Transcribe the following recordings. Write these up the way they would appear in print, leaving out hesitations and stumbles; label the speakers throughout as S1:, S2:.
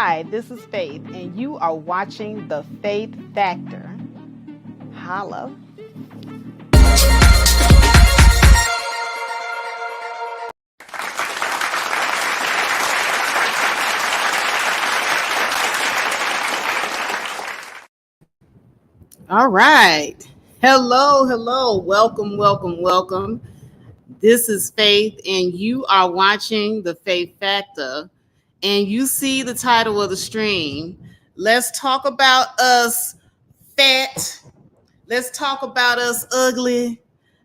S1: Hi, this is Faith, and you are watching The Faith Factor. Holla. All right. Hello. Welcome. This is Faith, and you are watching The Faith Factor. And you see the title of the stream. Let's talk about us fat. Let's talk about us ugly.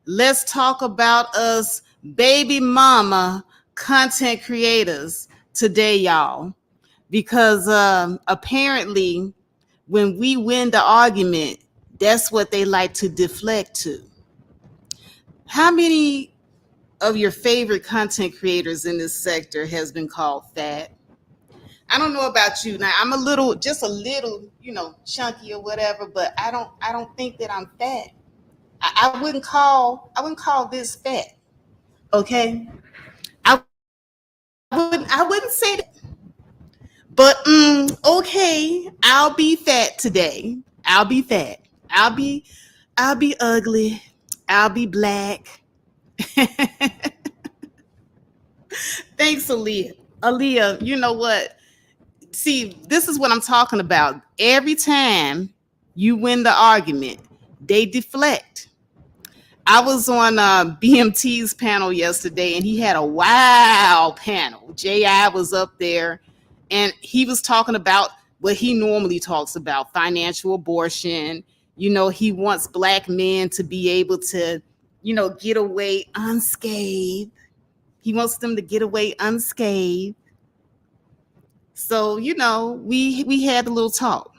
S1: Let's talk about us baby mama content creators today, y'all. Because apparently, when we win the argument, that's what they like to deflect to. How many of your favorite content creators in this sector has been called fat? I don't know about you. Now I'm just a little, chunky or whatever, but I don't think that I'm fat. I wouldn't call this fat. Okay. I I wouldn't say that. But okay, I'll be fat today. I'll be fat. I'll be I'll be ugly. I'll be black. Thanks, Aaliyah. Aaliyah, you know what? See, this is what I'm talking about. Every time you win the argument, they deflect. I was on BMT's panel yesterday, and he had a wow panel. JI was up there, and he was talking about what he normally talks about: financial abortion. He wants black men to be able to, get away unscathed. He wants them to get away unscathed. So, we had a little talk.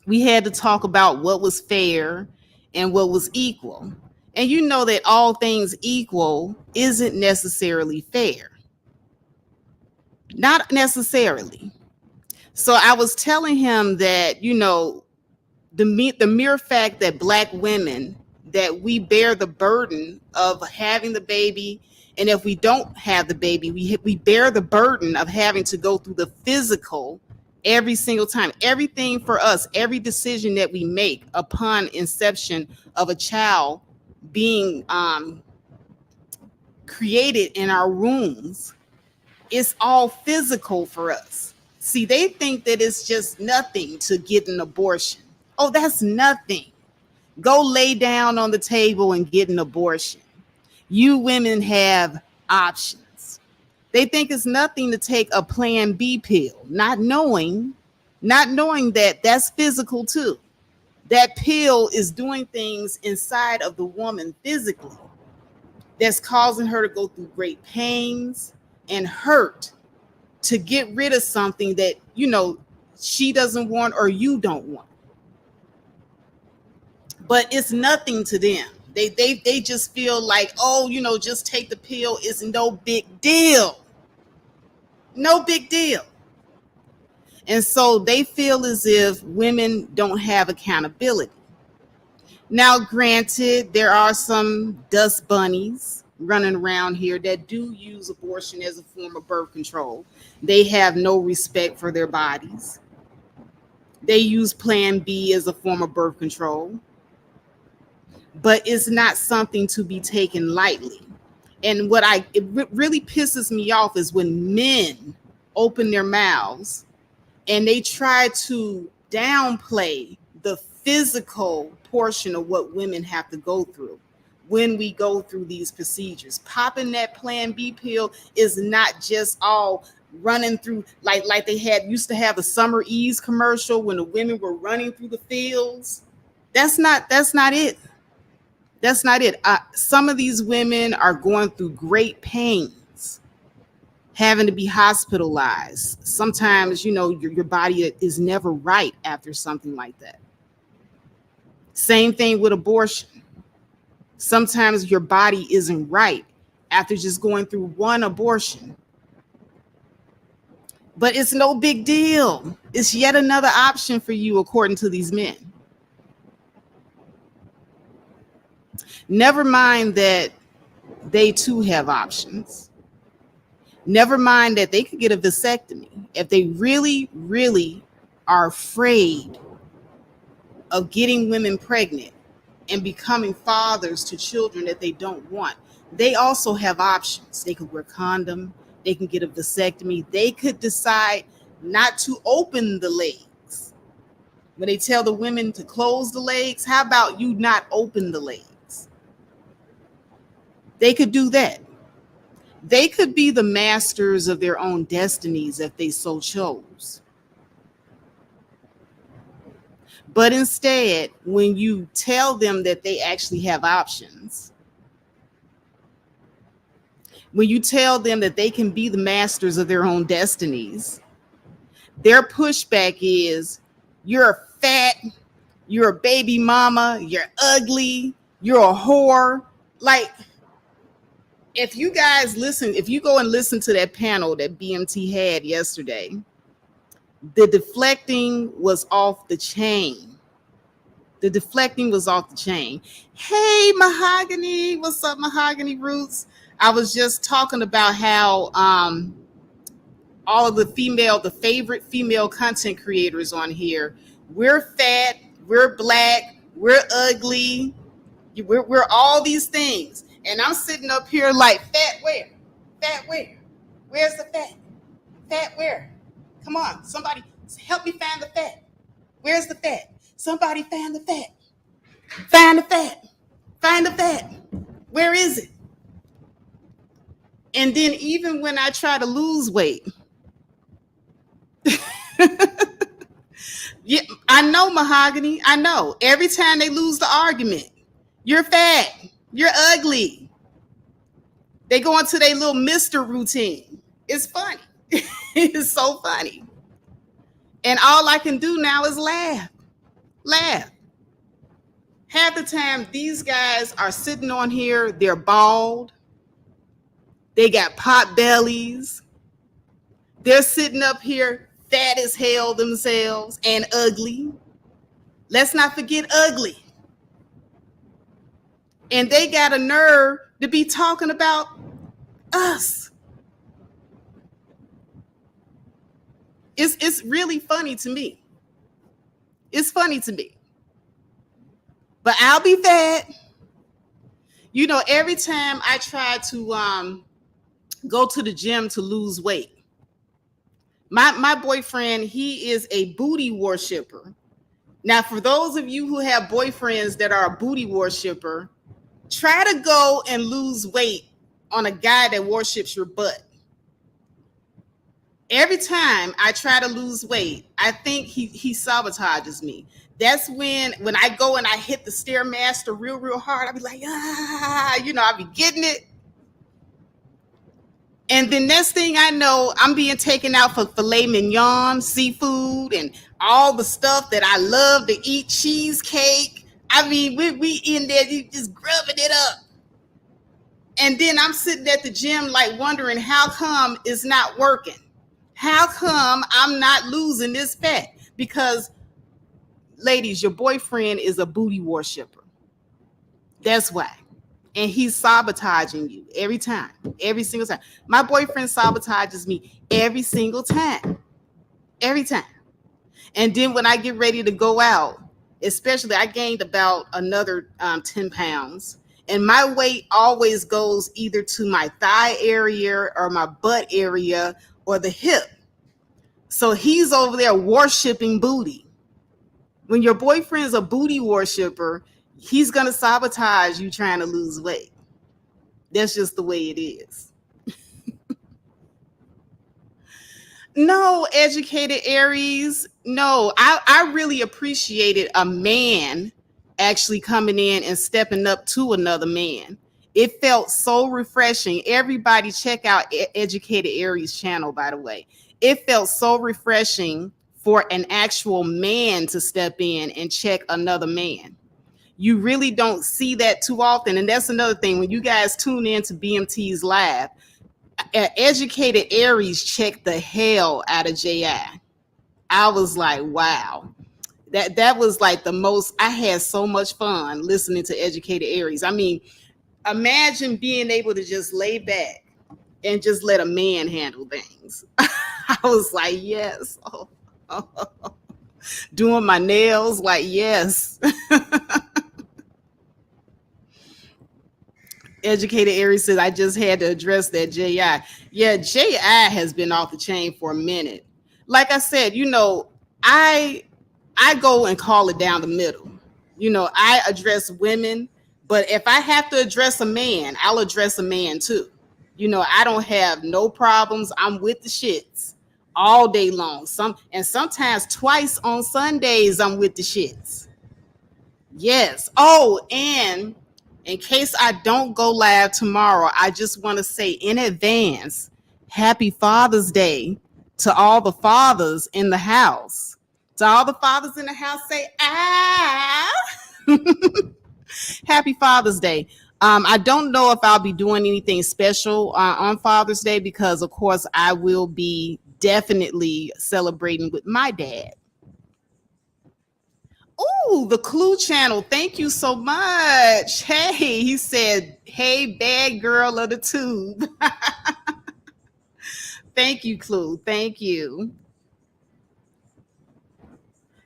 S1: We had to talk about what was fair and what was equal. And you know that all things equal isn't necessarily fair. Not necessarily. So I was telling him that, the mere fact that black women, that we bear the burden of having the baby, and if we don't have the baby, we bear the burden of having to go through the physical every single time. Everything for us, every decision that we make upon inception of a child being created in our wombs, it's all physical for us. See, they think that it's just nothing to get an abortion. Oh, that's nothing. Go lay down on the table and get an abortion. You women have options. They think it's nothing to take a Plan B pill, not knowing that that's physical too. That pill is doing things inside of the woman physically that's causing her to go through great pains and hurt to get rid of something that, she doesn't want or you don't want. But it's nothing to them. They just feel like, oh, just take the pill. It's no big deal. No big deal. And so they feel as if women don't have accountability. Now, granted, there are some dust bunnies running around here that do use abortion as a form of birth control. They have no respect for their bodies. They use Plan B as a form of birth control. But it's not something to be taken lightly. And it really pisses me off is when men open their mouths and they try to downplay the physical portion of what women have to go through when we go through these procedures. Popping that Plan B pill is not just all running through like they used to have a Summer Ease commercial when the women were running through the fields. That's not it. That's not it. Some of these women are going through great pains, having to be hospitalized. Sometimes, your body is never right after something like that. Same thing with abortion. Sometimes your body isn't right after just going through one abortion. But it's no big deal. It's yet another option for you, according to these men. Never mind that they too have options. Never mind that they could get a vasectomy if they really, really are afraid of getting women pregnant and becoming fathers to children that they don't want. They also have options. They could wear condom, they can get a vasectomy, they could decide not to open the legs. When they tell the women to close the legs, how about you not open the legs? They could do that. They could be the masters of their own destinies if they so chose. But instead, when you tell them that they actually have options, when you tell them that they can be the masters of their own destinies, their pushback is, you're fat, you're a baby mama, you're ugly, you're a whore. Like, if you guys listen, if you go and listen to that panel that BMT had yesterday, the deflecting was off the chain. The deflecting was off the chain. Hey, Mahogany, what's up, Mahogany Roots? I was just talking about how all of the favorite female content creators on here, we're fat, we're black, we're ugly, we're all these things. And I'm sitting up here like, fat where? Fat where? Where's the fat? Fat where? Come on, somebody help me find the fat. Where's the fat? Somebody find the fat. Find the fat. Find the fat. Where is it? And then even when I try to lose weight, yeah, I know, Mahogany. I know. Every time they lose the argument, you're fat, you're ugly. They go into their little Mr. routine. It's funny. It's so funny. And all I can do now is laugh. Laugh. Half the time, these guys are sitting on here, they're bald. They got pot bellies. They're sitting up here fat as hell themselves and ugly. Let's not forget ugly. And they got a nerve to be talking about us. It's really funny to me. It's funny to me. But I'll be fat. You know, every time I try to go to the gym to lose weight, my boyfriend, he is a booty worshiper. Now, for those of you who have boyfriends that are a booty worshiper, try to go and lose weight on a guy that worships your butt. Every time I try to lose weight, I think he sabotages me. That's when I go and I hit the Stairmaster real hard, I'll be like, I'll be getting it. And the next thing I know, I'm being taken out for filet mignon, seafood, and all the stuff that I love to eat, cheesecake. I mean, we in there just grubbing it up. And then I'm sitting at the gym like wondering how come it's not working. How come I'm not losing this fat? Because, ladies, your boyfriend is a booty worshiper. That's why. And he's sabotaging you every time, every single time. My boyfriend sabotages me every single time. Every time. And then when I get ready to go out, especially I gained about another 10 pounds. And my weight always goes either to my thigh area or my butt area or the hip. So he's over there worshiping booty. When your boyfriend's a booty worshiper, he's going to sabotage you trying to lose weight. That's just the way it is. No, educated Aries. No, I really appreciated a man actually coming in and stepping up to another man. It felt so refreshing. Everybody check out Educated Aries channel, by the way. It felt so refreshing for an actual man to step in and check another man. You really don't see that too often. And that's another thing. When you guys tune in to BMT's live, Educated Aries checked the hell out of J.I. I was like, wow. That was like the most, I had so much fun listening to Educated Aries. I mean, imagine being able to just lay back and just let a man handle things. I was like, yes. Doing my nails, like, yes. Educated Aries says, I just had to address that JI. Yeah, JI has been off the chain for a minute. Like I said, I I go and call it down the middle. I address women, but if I have to address a man, I'll address a man too. I don't have no problems. I'm with the shits all day long. Sometimes twice on Sundays I'm with the shits. Yes. Oh, and in case I don't go live tomorrow, I just want to say in advance, happy Father's Day to all the fathers in the house. To all the fathers in the house, say, ah. Happy Father's Day. I don't know if I'll be doing anything special on Father's Day because, of course, I will be definitely celebrating with my dad. Oh, the Clue channel. Thank you so much. Hey, he said, hey, bad girl of the tube. Thank you, Clue. Thank you.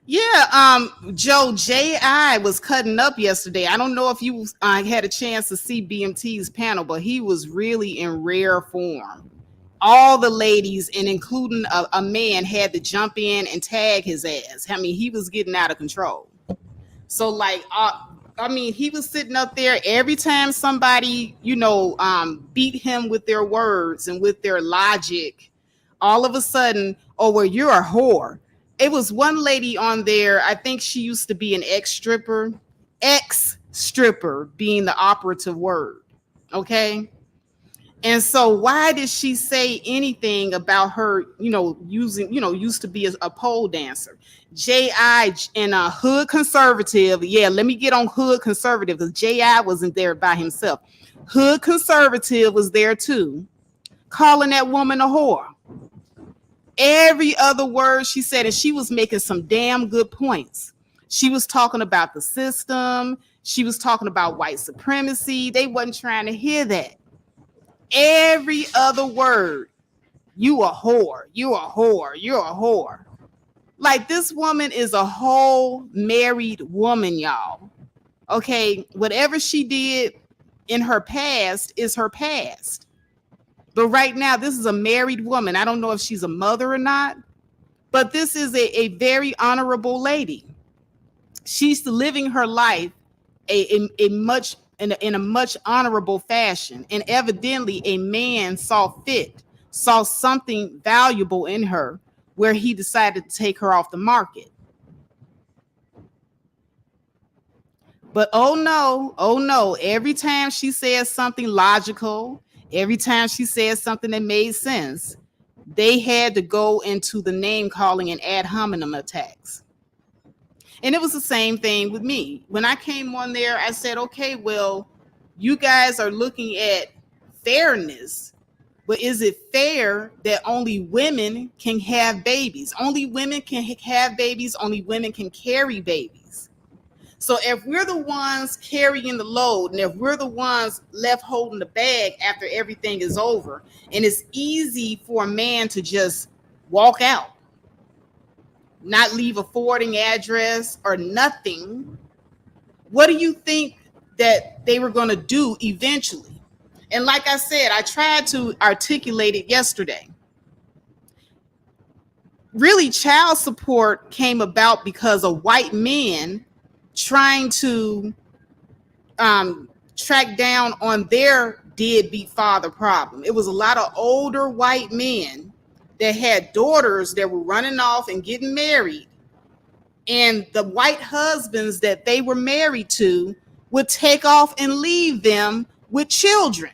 S1: Yeah, Joe J.I. was cutting up yesterday. I don't know if you had a chance to see BMT's panel, but he was really in rare form. All the ladies, and including a man, had to jump in and tag his ass. I mean, he was getting out of control. So, like, he was sitting up there every time somebody, beat him with their words and with their logic. All of a sudden, oh, well, you're a whore. It was one lady on there. I think she used to be an ex-stripper being the operative word. Okay. And so why did she say anything about her, used to be a pole dancer? J.I. and a hood conservative. Yeah, let me get on hood conservative because J.I. wasn't there by himself. Hood conservative was there too, calling that woman a whore. Every other word she said, and she was making some damn good points. She was talking about the system. She was talking about white supremacy. They wasn't trying to hear that. Every other word, you a whore, you a whore, you're a whore. Like, this woman is a whole married woman, y'all. Okay, whatever she did in her past is her past. But right now, this is a married woman. I don't know if she's a mother or not, but this is a very honorable lady. She's living her life in a much honorable fashion. And evidently, a man saw something valuable in her where he decided to take her off the market. But oh no, every time she says something logical, every time she said something that made sense, they had to go into the name calling and ad hominem attacks. And it was the same thing with me. When I came on there, I said, okay, well, you guys are looking at fairness, but is it fair that only women can have babies? Only women can have babies. Only women can carry babies. So if we're the ones carrying the load, and if we're the ones left holding the bag after everything is over, and it's easy for a man to just walk out, not leave a forwarding address or nothing, what do you think that they were going to do eventually? And like I said, I tried to articulate it yesterday. Really, child support came about because of white men trying to track down on their deadbeat father problem. It was a lot of older white men that had daughters that were running off and getting married. And the white husbands that they were married to would take off and leave them with children.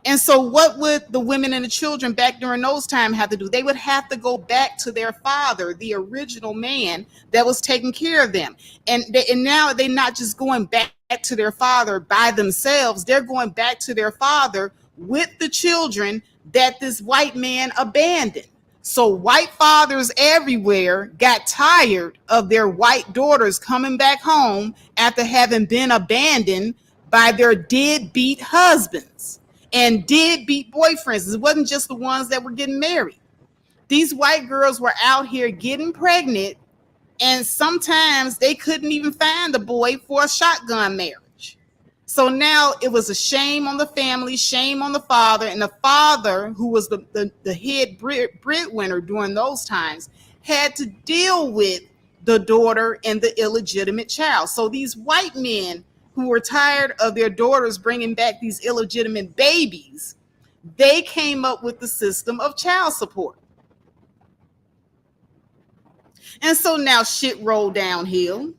S1: And so what would the women and the children back during those times have to do? They would have to go back to their father, the original man that was taking care of them. And now they're not just going back to their father by themselves. They're going back to their father with the children that this white man abandoned. So white fathers everywhere got tired of their white daughters coming back home after having been abandoned by their deadbeat husbands. and deadbeat boyfriends. It wasn't just the ones that were getting married. These white girls were out here getting pregnant, and sometimes they couldn't even find the boy for a shotgun marriage. So now it was a shame on the family, shame on the father, and the father, who was the head breadwinner during those times, had to deal with the daughter and the illegitimate child. So these white men who were tired of their daughters bringing back these illegitimate babies, they came up with the system of child support. And so now shit rolled downhill.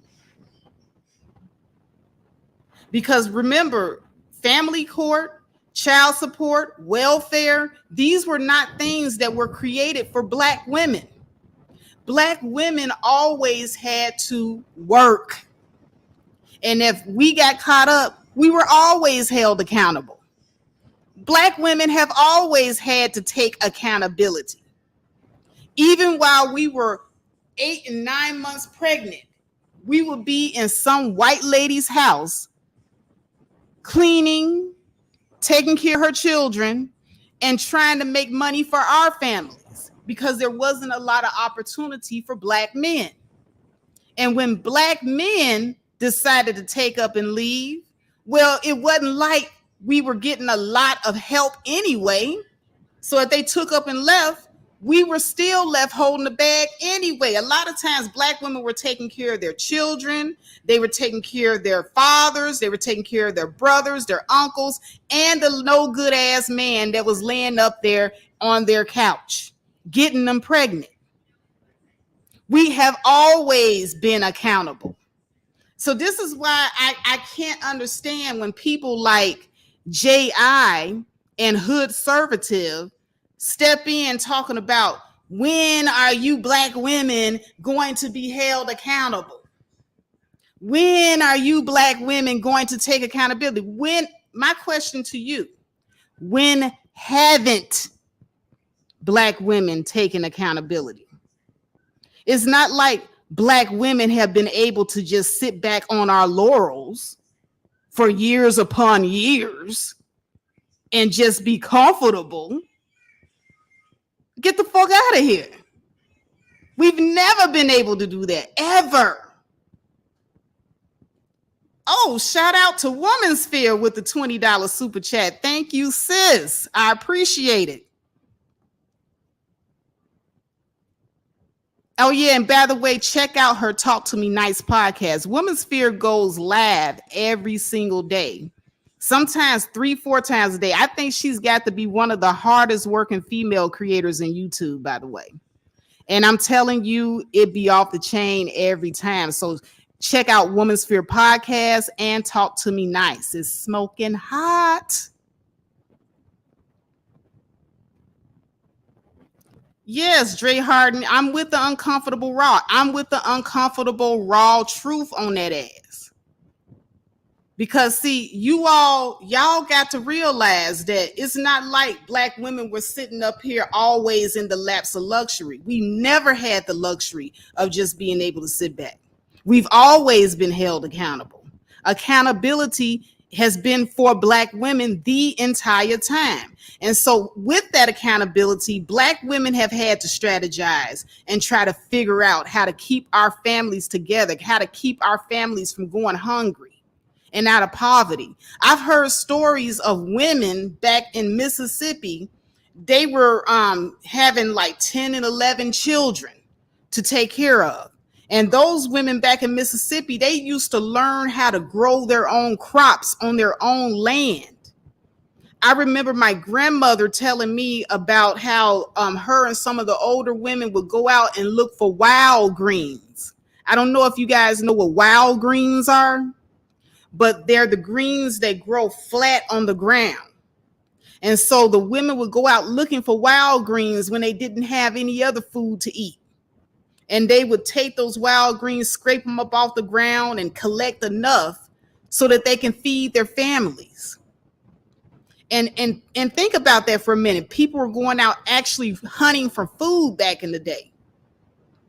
S1: Because remember, family court, child support, welfare, these were not things that were created for Black women. Black women always had to work. And if we got caught up, we were always held accountable. Black women have always had to take accountability. Even while we were 8 and 9 months pregnant, we would be in some white lady's house cleaning, taking care of her children, and trying to make money for our families because there wasn't a lot of opportunity for Black men. And when Black men decided to take up and leave, well, it wasn't like we were getting a lot of help anyway. So if they took up and left, we were still left holding the bag anyway. A lot of times Black women were taking care of their children. They were taking care of their fathers. They were taking care of their brothers, their uncles, and the no good ass man that was laying up there on their couch, getting them pregnant. We have always been accountable. So this is why I can't understand when people like J.I. and Hood Servative step in talking about, when are you Black women going to be held accountable? When are you Black women going to take accountability? When, my question to you, when haven't Black women taken accountability? It's not like Black women have been able to just sit back on our laurels for years upon years and just be comfortable. Get the fuck out of here. We've never been able to do that, ever. Oh, shout out to Woman's Sphere with the $20 super chat. Thank you, sis. I appreciate it. Oh, yeah, and by the way, check out her Talk to Me Nice podcast. Woman's Sphere goes live every single day. Sometimes 3-4 times a day. I think she's got to be one of the hardest working female creators in YouTube, by the way. And I'm telling you, it be off the chain every time. So check out Woman's Sphere podcast and Talk to Me Nice. It's smoking hot. Yes, Dre Harden, I'm with the uncomfortable raw. I'm with the uncomfortable raw truth on that ass. Because see, y'all got to realize that it's not like Black women were sitting up here always in the laps of luxury. We never had the luxury of just being able to sit back. We've always been held accountable. Accountability has been for Black women the entire time. And so with that accountability, Black women have had to strategize and try to figure out how to keep our families together, how to keep our families from going hungry and out of poverty. I've heard stories of women back in Mississippi. They were having like 10 and 11 children to take care of. And those women back in Mississippi, they used to learn how to grow their own crops on their own land. I remember my grandmother telling me about how her and some of the older women would go out and look for wild greens. I don't know if you guys know what wild greens are, but they're the greens that grow flat on the ground. And so the women would go out looking for wild greens when they didn't have any other food to eat. And they would take those wild greens, scrape them up off the ground and collect enough so that they can feed their families. And think about that for a minute. People were going out actually hunting for food back in the day.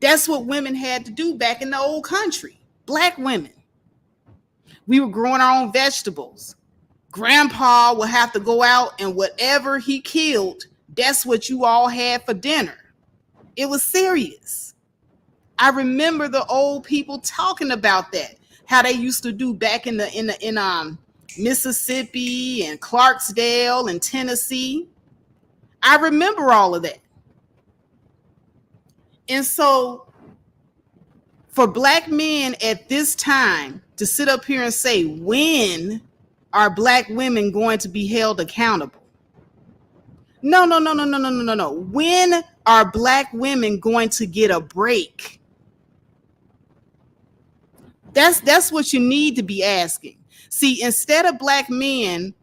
S1: That's what women had to do back in the old country. Black women. We were growing our own vegetables, Grandpa will have to go out and whatever he killed, that's what you all had for dinner. It was serious. I remember the old people talking about that, how they used to do back in Mississippi and Clarksdale and Tennessee. I remember all of that. And so for black men at this time to sit up here and say, when are black women going to be held accountable? No. When are black women going to get a break? That's what you need to be asking. See, instead of black men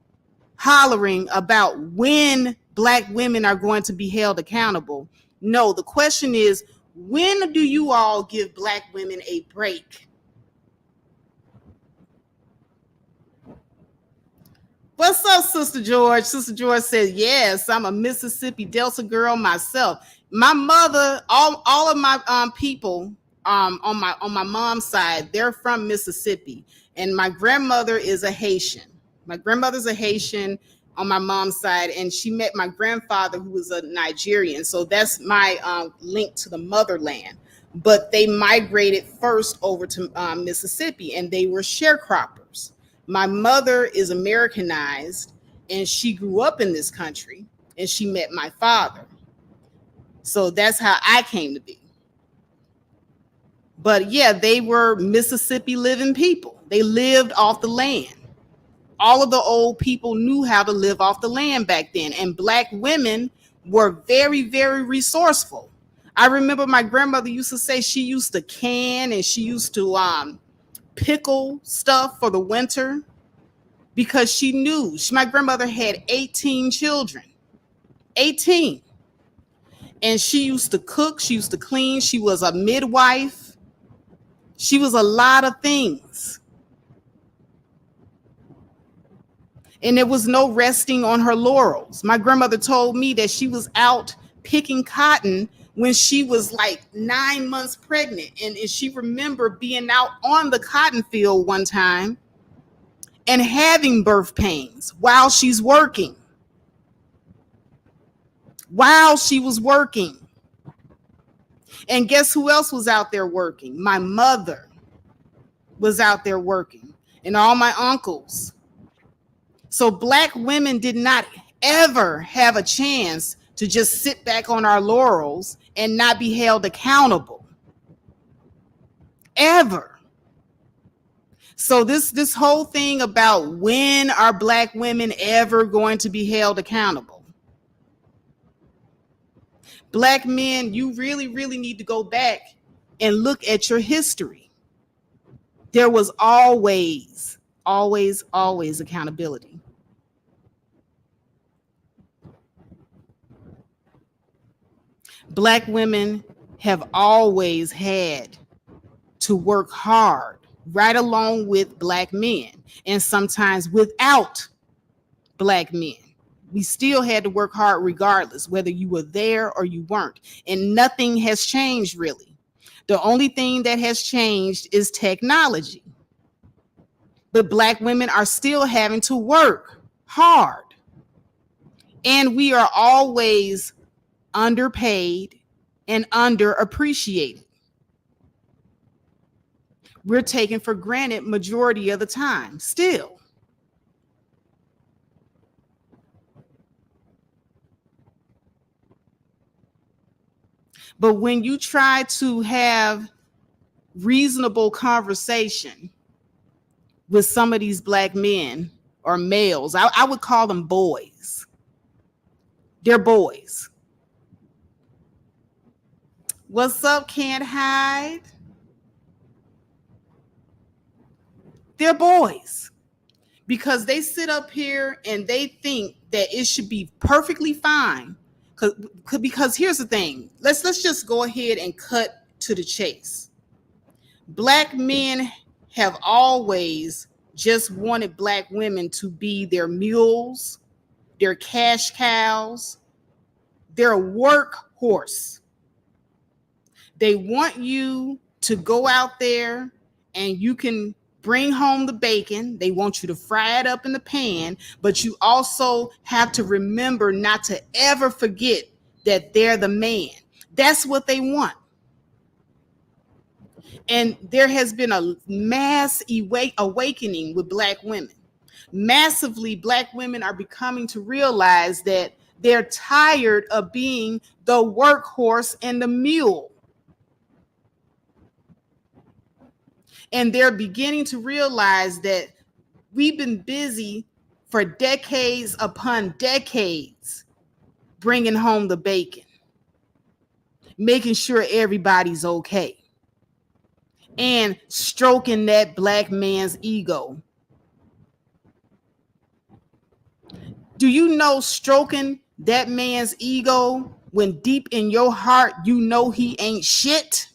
S1: hollering about when black women are going to be held accountable, no, the question is, when do you all give black women a break? What's up, Sister George? Sister George says, yes, I'm a Mississippi Delta girl myself. My mother, all of my people on my mom's side, they're from Mississippi. And my grandmother is a Haitian. My grandmother's a Haitian on my mom's side, and she met my grandfather, who was a Nigerian. So that's my link to the motherland. But they migrated first over to Mississippi, and they were sharecroppers. My mother is Americanized, and she grew up in this country, and she met my father. So that's how I came to be. But yeah, they were Mississippi living people. They lived off the land. All of the old people knew how to live off the land back then. And black women were very, very resourceful. I remember my grandmother used to say she used to can and she used to pickle stuff for the winter because she knew. My grandmother had 18 children. 18. And she used to cook. She used to clean. She was a midwife. She was a lot of things. And there was no resting on her laurels. My grandmother told me that she was out picking cotton when she was like 9 months pregnant. And she remembered being out on the cotton field one time and having birth pains while she's working. While she was working. And guess who else was out there working? My mother was out there working, and all my uncles. So black women did not ever have a chance to just sit back on our laurels and not be held accountable. Ever. So this whole thing about when are black women ever going to be held accountable? Black men, you really, really need to go back and look at your history. There was always accountability. Black women have always had to work hard, right along with black men, and sometimes without black men. We still had to work hard regardless, whether you were there or you weren't. And nothing has changed, really. The only thing that has changed is technology. But black women are still having to work hard. And we are always underpaid and underappreciated. We're taken for granted majority of the time, still. But when you try to have reasonable conversation with some of these black men or males, I would call them boys. They're boys. What's up, can't hide? They're boys. Because they sit up here and they think that it should be perfectly fine. Because here's the thing. Let's just go ahead and cut to the chase. Black men have always just wanted black women to be their mules, their cash cows, their workhorse. They want you to go out there and you can bring home the bacon. They want you to fry it up in the pan, but you also have to remember not to ever forget that they're the man. That's what they want. And there has been a mass awakening with Black women. Massively, Black women are becoming to realize that they're tired of being the workhorse and the mule. And they're beginning to realize that we've been busy for decades upon decades bringing home the bacon, making sure everybody's okay, and stroking that Black man's ego. Do you know stroking that man's ego when deep in your heart you know he ain't shit?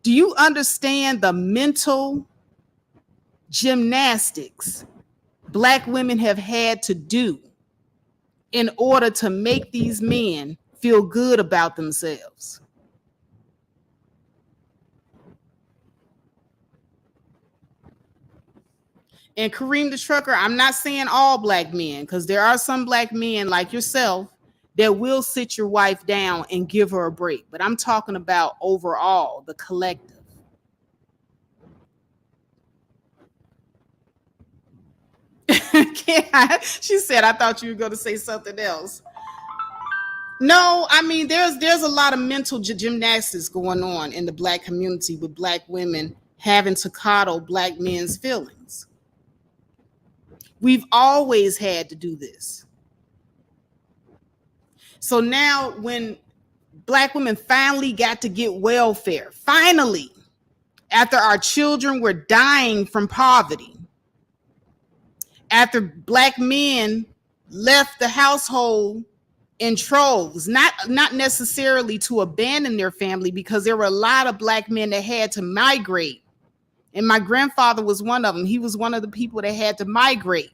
S1: Do you understand the mental gymnastics Black women have had to do in order to make these men feel good about themselves? And Kareem the Trucker, I'm not saying all Black men, because there are some Black men like yourself that will sit your wife down and give her a break. But I'm talking about overall, the collective. She said, I thought you were going to say something else. No, I mean, there's a lot of mental gymnastics going on in the Black community with Black women having to coddle Black men's feelings. We've always had to do this. So now when Black women finally got to get welfare, finally, after our children were dying from poverty, after Black men left the household in troves, not necessarily to abandon their family, because there were a lot of Black men that had to migrate. And my grandfather was one of them. He was one of the people that had to migrate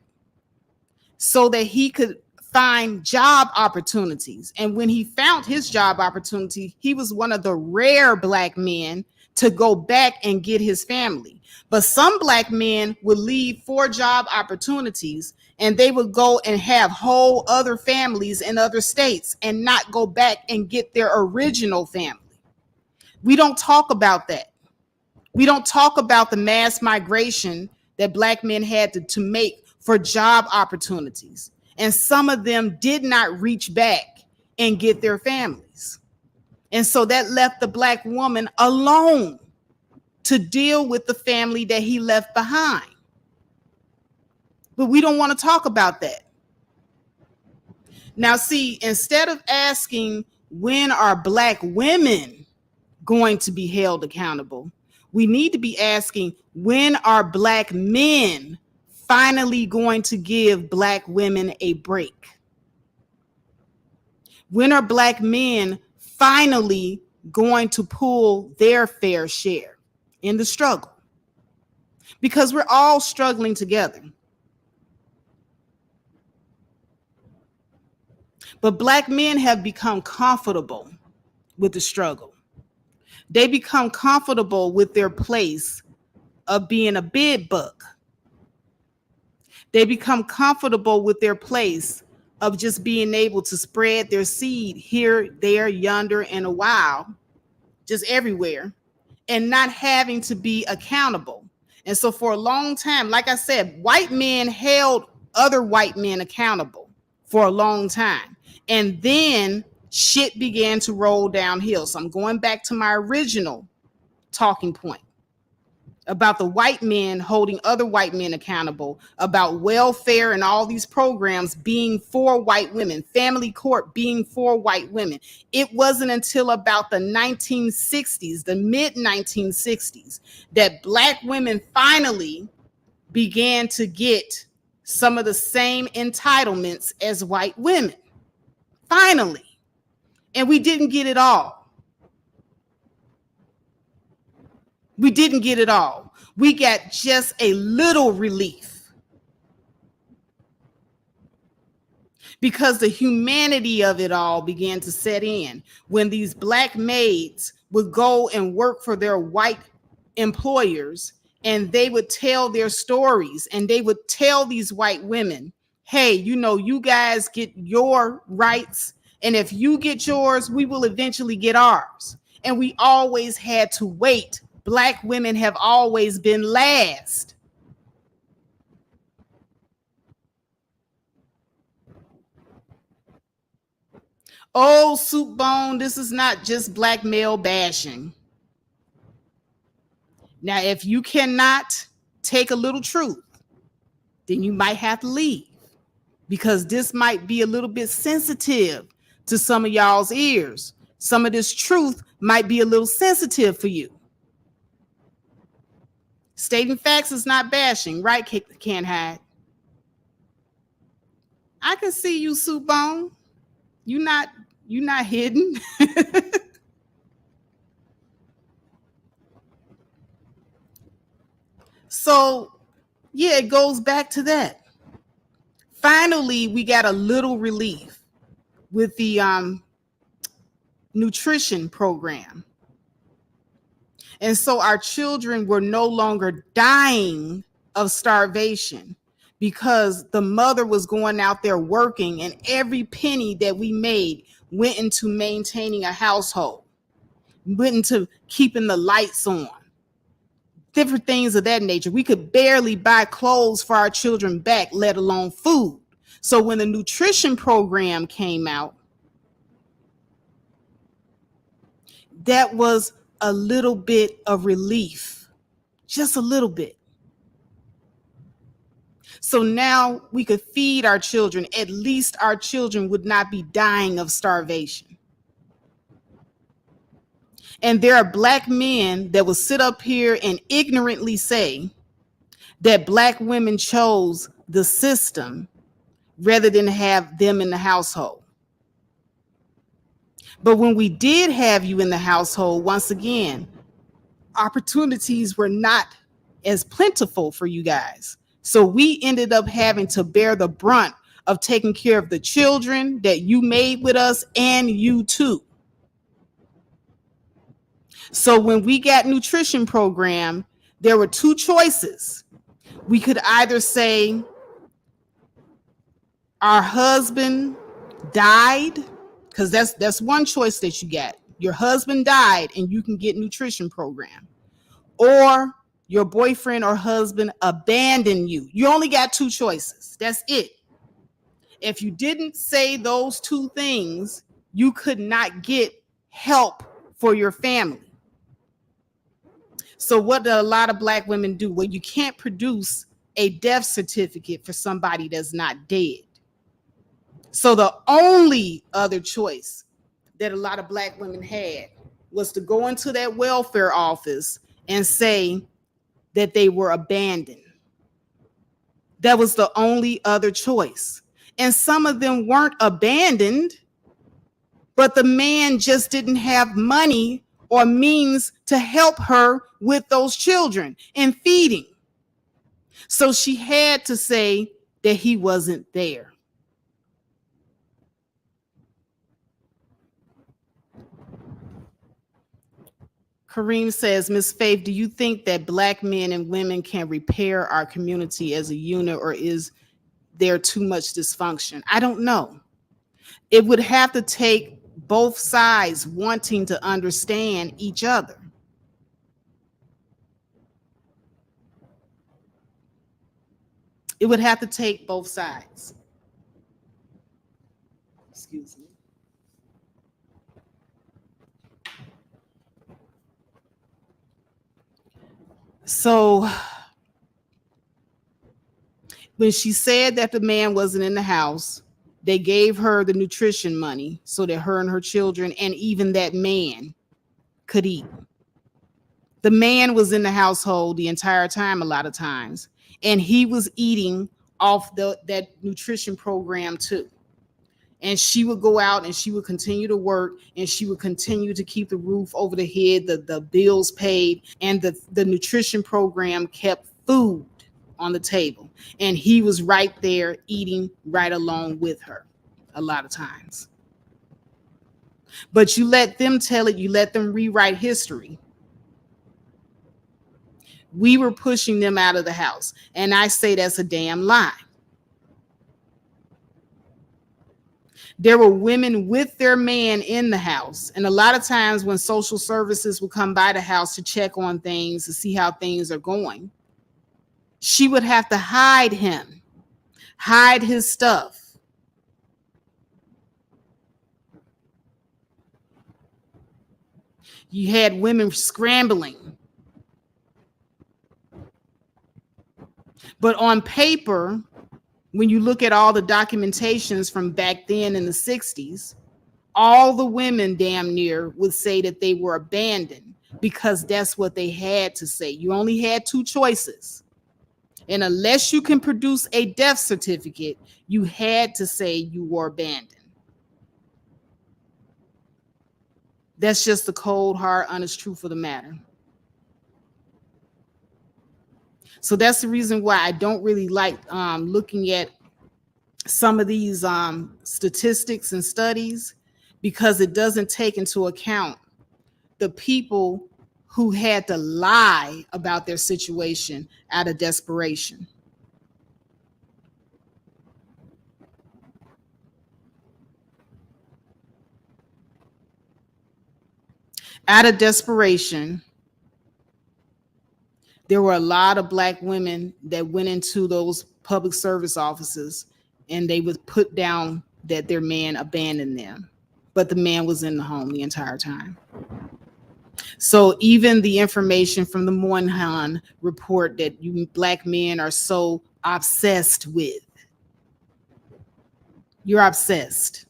S1: so that he could find job opportunities. And when he found his job opportunity, he was one of the rare Black men to go back and get his family. But some Black men would leave for job opportunities and they would go and have whole other families in other states and not go back and get their original family. We don't talk about that. We don't talk about the mass migration that Black men had to make for job opportunities. And some of them did not reach back and get their families. And so that left the Black woman alone to deal with the family that he left behind. But we don't want to talk about that. Now, see, instead of asking when are Black women going to be held accountable, we need to be asking when are Black men finally going to give Black women a break? When are Black men finally going to pull their fair share in the struggle? Because we're all struggling together. But Black men have become comfortable with the struggle. They become comfortable with their place of being a bed bug. They become comfortable with their place of just being able to spread their seed here, there, yonder, and a while, just everywhere, and not having to be accountable. And so for a long time, like I said, white men held other white men accountable for a long time. And then shit began to roll downhill. So I'm going back to my original talking point about the white men holding other white men accountable, about welfare and all these programs being for white women, family court being for white women. It wasn't until about the 1960s, the mid 1960s, that Black women finally began to get some of the same entitlements as white women. Finally. And we didn't get it all. We didn't get it all. We got just a little relief. Because the humanity of it all began to set in when these Black maids would go and work for their white employers and they would tell their stories, and they would tell these white women, hey, you guys get your rights, and if you get yours, we will eventually get ours. And we always had to wait. Black women have always been last. Oh, Soup Bone, this is not just black male bashing. Now, if you cannot take a little truth, then you might have to leave, because this might be a little bit sensitive to some of y'all's ears. Some of this truth might be a little sensitive for you. Stating facts is not bashing, right? Can't hide. I can see you, Soup Bone. You're not hidden. So yeah, it goes back to that. Finally, we got a little relief with the nutrition program. And so our children were no longer dying of starvation, because the mother was going out there working, and every penny that we made went into maintaining a household, went into keeping the lights on, different things of that nature. We could barely buy clothes for our children back, let alone food. So when the nutrition program came out, that was a little bit of relief, just a little bit. So now we could feed our children. At least our children would not be dying of starvation. And there are black men that will sit up here and ignorantly say that black women chose the system rather than have them in the household. But when we did have you in the household, once again, opportunities were not as plentiful for you guys. So we ended up having to bear the brunt of taking care of the children that you made with us, and you too. So when we got nutrition program, there were two choices. We could either say our husband died, because that's one choice that you get. Your husband died and you can get nutrition program. Or your boyfriend or husband abandoned you. You only got two choices. That's it. If you didn't say those two things, you could not get help for your family. So what do a lot of black women do? Well, you can't produce a death certificate for somebody that's not dead. So the only other choice that a lot of black women had was to go into that welfare office and say that they were abandoned. That was the only other choice. And some of them weren't abandoned, but the man just didn't have money or means to help her with those children and feeding. So she had to say that he wasn't there. Kareem says, Miss Faith, do you think that black men and women can repair our community as a unit, or is there too much dysfunction? I don't know. It would have to take both sides wanting to understand each other. It would have to take both sides. Excuse me. So when she said that the man wasn't in the house, they gave her the nutrition money so that her and her children and even that man could eat. The man was in the household the entire time, a lot of times, and he was eating off that nutrition program too. And she would go out and she would continue to work, and she would continue to keep the roof over the head, the bills paid, and the nutrition program kept food on the table. And he was right there eating right along with her a lot of times. But you let them tell it, you let them rewrite history. We were pushing them out of the house. And I say that's a damn lie. There were women with their man in the house. And a lot of times when social services would come by the house to check on things, to see how things are going, she would have to hide him, hide his stuff. You had women scrambling. But on paper, when you look at all the documentations from back then in the 60s, all the women damn near would say that they were abandoned because that's what they had to say. You only had two choices. And unless you can produce a death certificate, you had to say you were abandoned. That's just the cold, hard, honest truth of the matter. So that's the reason why I don't really like looking at some of these statistics and studies, because it doesn't take into account the people who had to lie about their situation out of desperation. Out of desperation, there were a lot of Black women that went into those public service offices and they would put down that their man abandoned them, but the man was in the home the entire time. So even the information from the Moynihan report that you Black men are so obsessed with, you're obsessed.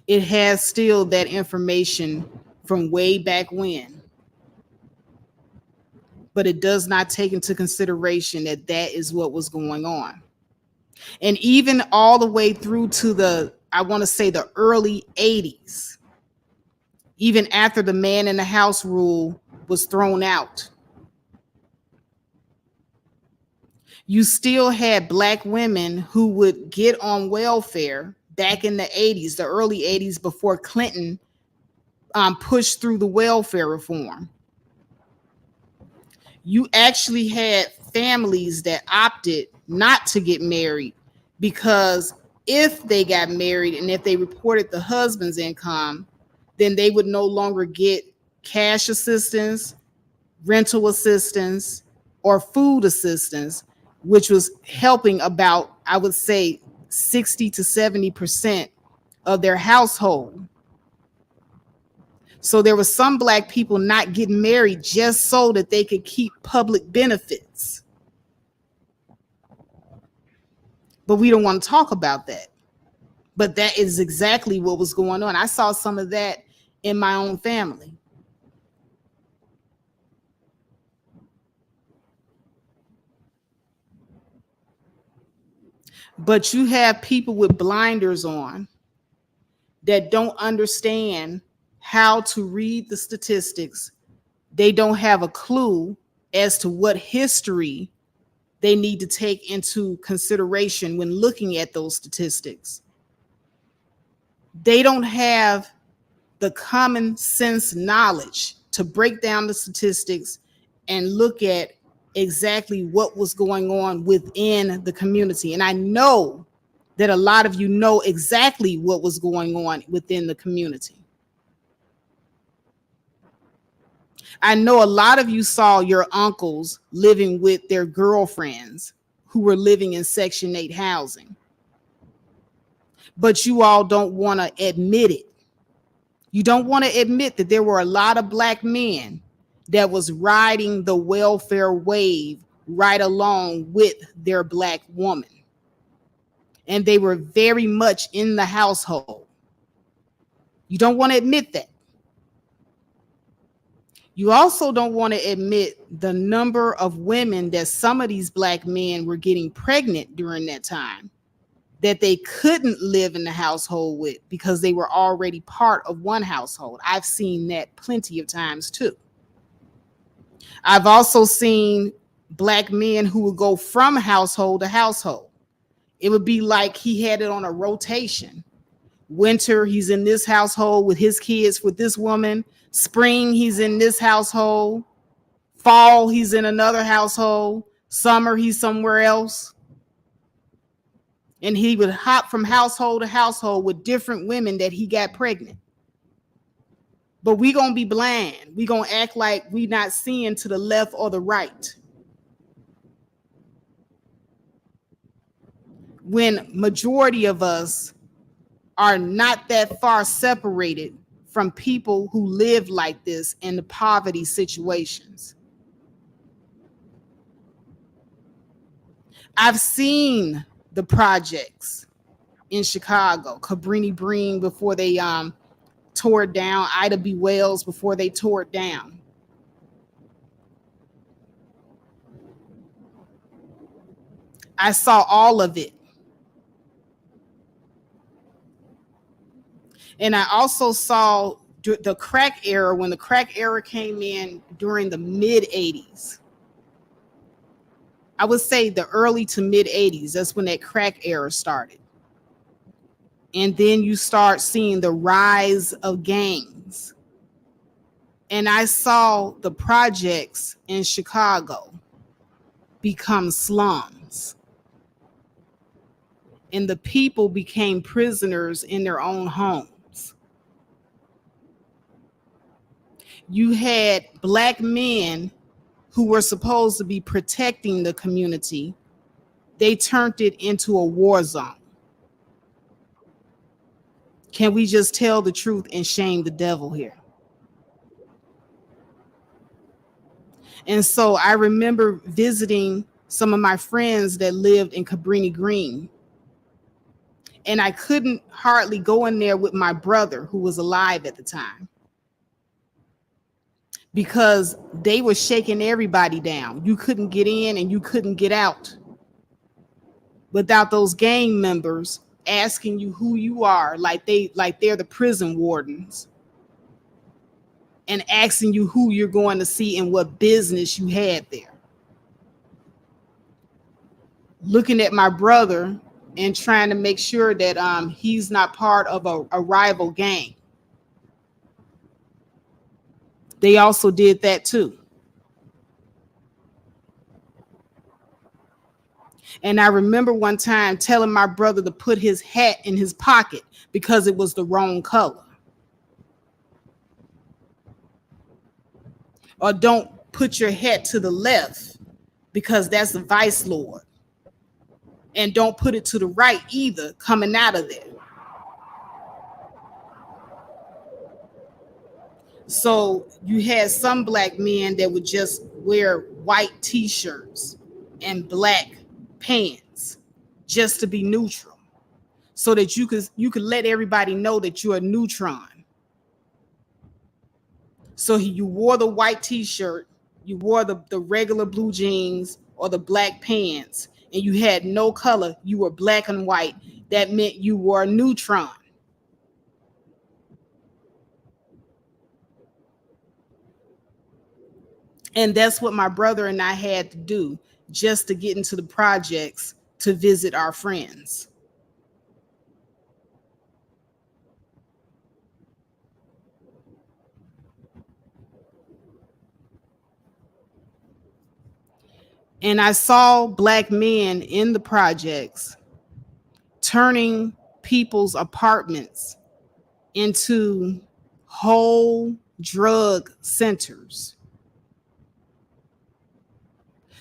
S1: It has still that information from way back when, but it does not take into consideration that that is what was going on. And even all the way through to the, I want to say the early 80s, even after the man in the house rule was thrown out, you still had Black women who would get on welfare back in the 80s, the early 80s, before Clinton pushed through the welfare reform. You actually had families that opted not to get married, because if they got married and if they reported the husband's income, then they would no longer get cash assistance, rental assistance, or food assistance, which was helping about, I would say, 60 to 70% of their household. So there were some Black people not getting married just so that they could keep public benefits. But we don't want to talk about that. But that is exactly what was going on. I saw some of that in my own family. But you have people with blinders on that don't understand how to read the statistics. They don't have a clue as to what history they need to take into consideration when looking at those statistics. They don't have the common sense knowledge to break down the statistics and look at exactly what was going on within the community. And I know that a lot of you know exactly what was going on within the community. I know a lot of you saw your uncles living with their girlfriends who were living in Section 8 housing. But you all don't want to admit it. You don't want to admit that there were a lot of Black men that was riding the welfare wave right along with their Black woman. And they were very much in the household. You don't want to admit that. You also don't want to admit the number of women that some of these Black men were getting pregnant during that time, that they couldn't live in the household with because they were already part of one household. I've seen that plenty of times too. I've also seen Black men who would go from household to household. It would be like he had it on a rotation, Winter, he's in this household with his kids with this woman. Spring, he's in this household. Fall, he's in another household. Summer, he's somewhere else. And he would hop from household to household with different women that he got pregnant. But we gonna be blind. We gonna act like we not seeing to the left or the right. When majority of us are not that far separated from people who live like this in the poverty situations. I've seen the projects in Chicago, Cabrini Green before they tore it down, Ida B. Wells before they tore it down. I saw all of it. And I also saw the crack era, when the crack era came in during the mid 80s. I would say the early to mid 80s. That's when that crack era started. And then you start seeing the rise of gangs. And I saw the projects in Chicago become slums. And the people became prisoners in their own homes. You had Black men who were supposed to be protecting the community. They turned it into a war zone. Can we just tell the truth and shame the devil here? And so I remember visiting some of my friends that lived in Cabrini Green. And I couldn't hardly go in there with my brother, who was alive at the time, because they were shaking everybody down. You couldn't get in and you couldn't get out without those gang members asking you who you are, like they're the prison wardens, and asking you who you're going to see and what business you had there. Looking at my brother and trying to make sure that he's not part of a rival gang. They also did that too. And I remember one time telling my brother to put his hat in his pocket because it was the wrong color. Or don't put your hat to the left because that's the vice lord. And don't put it to the right either, coming out of there. So you had some Black men that would just wear white t-shirts and black pants just to be neutral, so that you could let everybody know that you're a neutron. So you wore the white t-shirt, you wore the regular blue jeans or the black pants, and you had no color. You were black and white. That meant you were a neutron. And that's what my brother and I had to do just to get into the projects to visit our friends. And I saw Black men in the projects turning people's apartments into whole drug centers.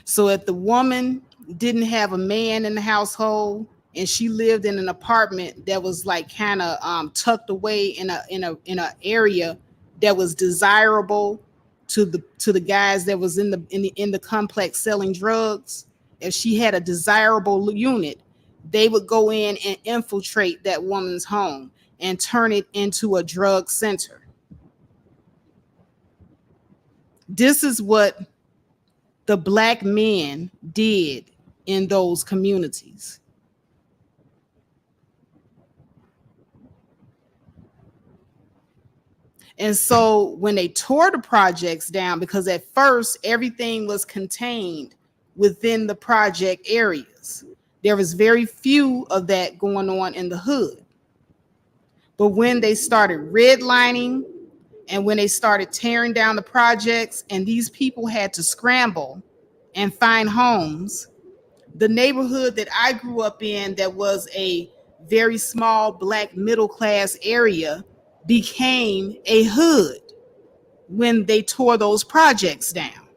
S1: So if the woman didn't have a man in the household and she lived in an apartment that was like kind of tucked away in a area that was desirable to the guys that was in the complex selling drugs, if she had a desirable unit, they would go in and infiltrate that woman's home and turn it into a drug center. This is what the Black men did in those communities. And so when they tore the projects down, because at first everything was contained within the project areas, there was very few of that going on in the hood. But when they started redlining and when they started tearing down the projects and these people had to scramble and find homes, the neighborhood that I grew up in, that was a very small black middle class area, became a hood when they tore those projects down.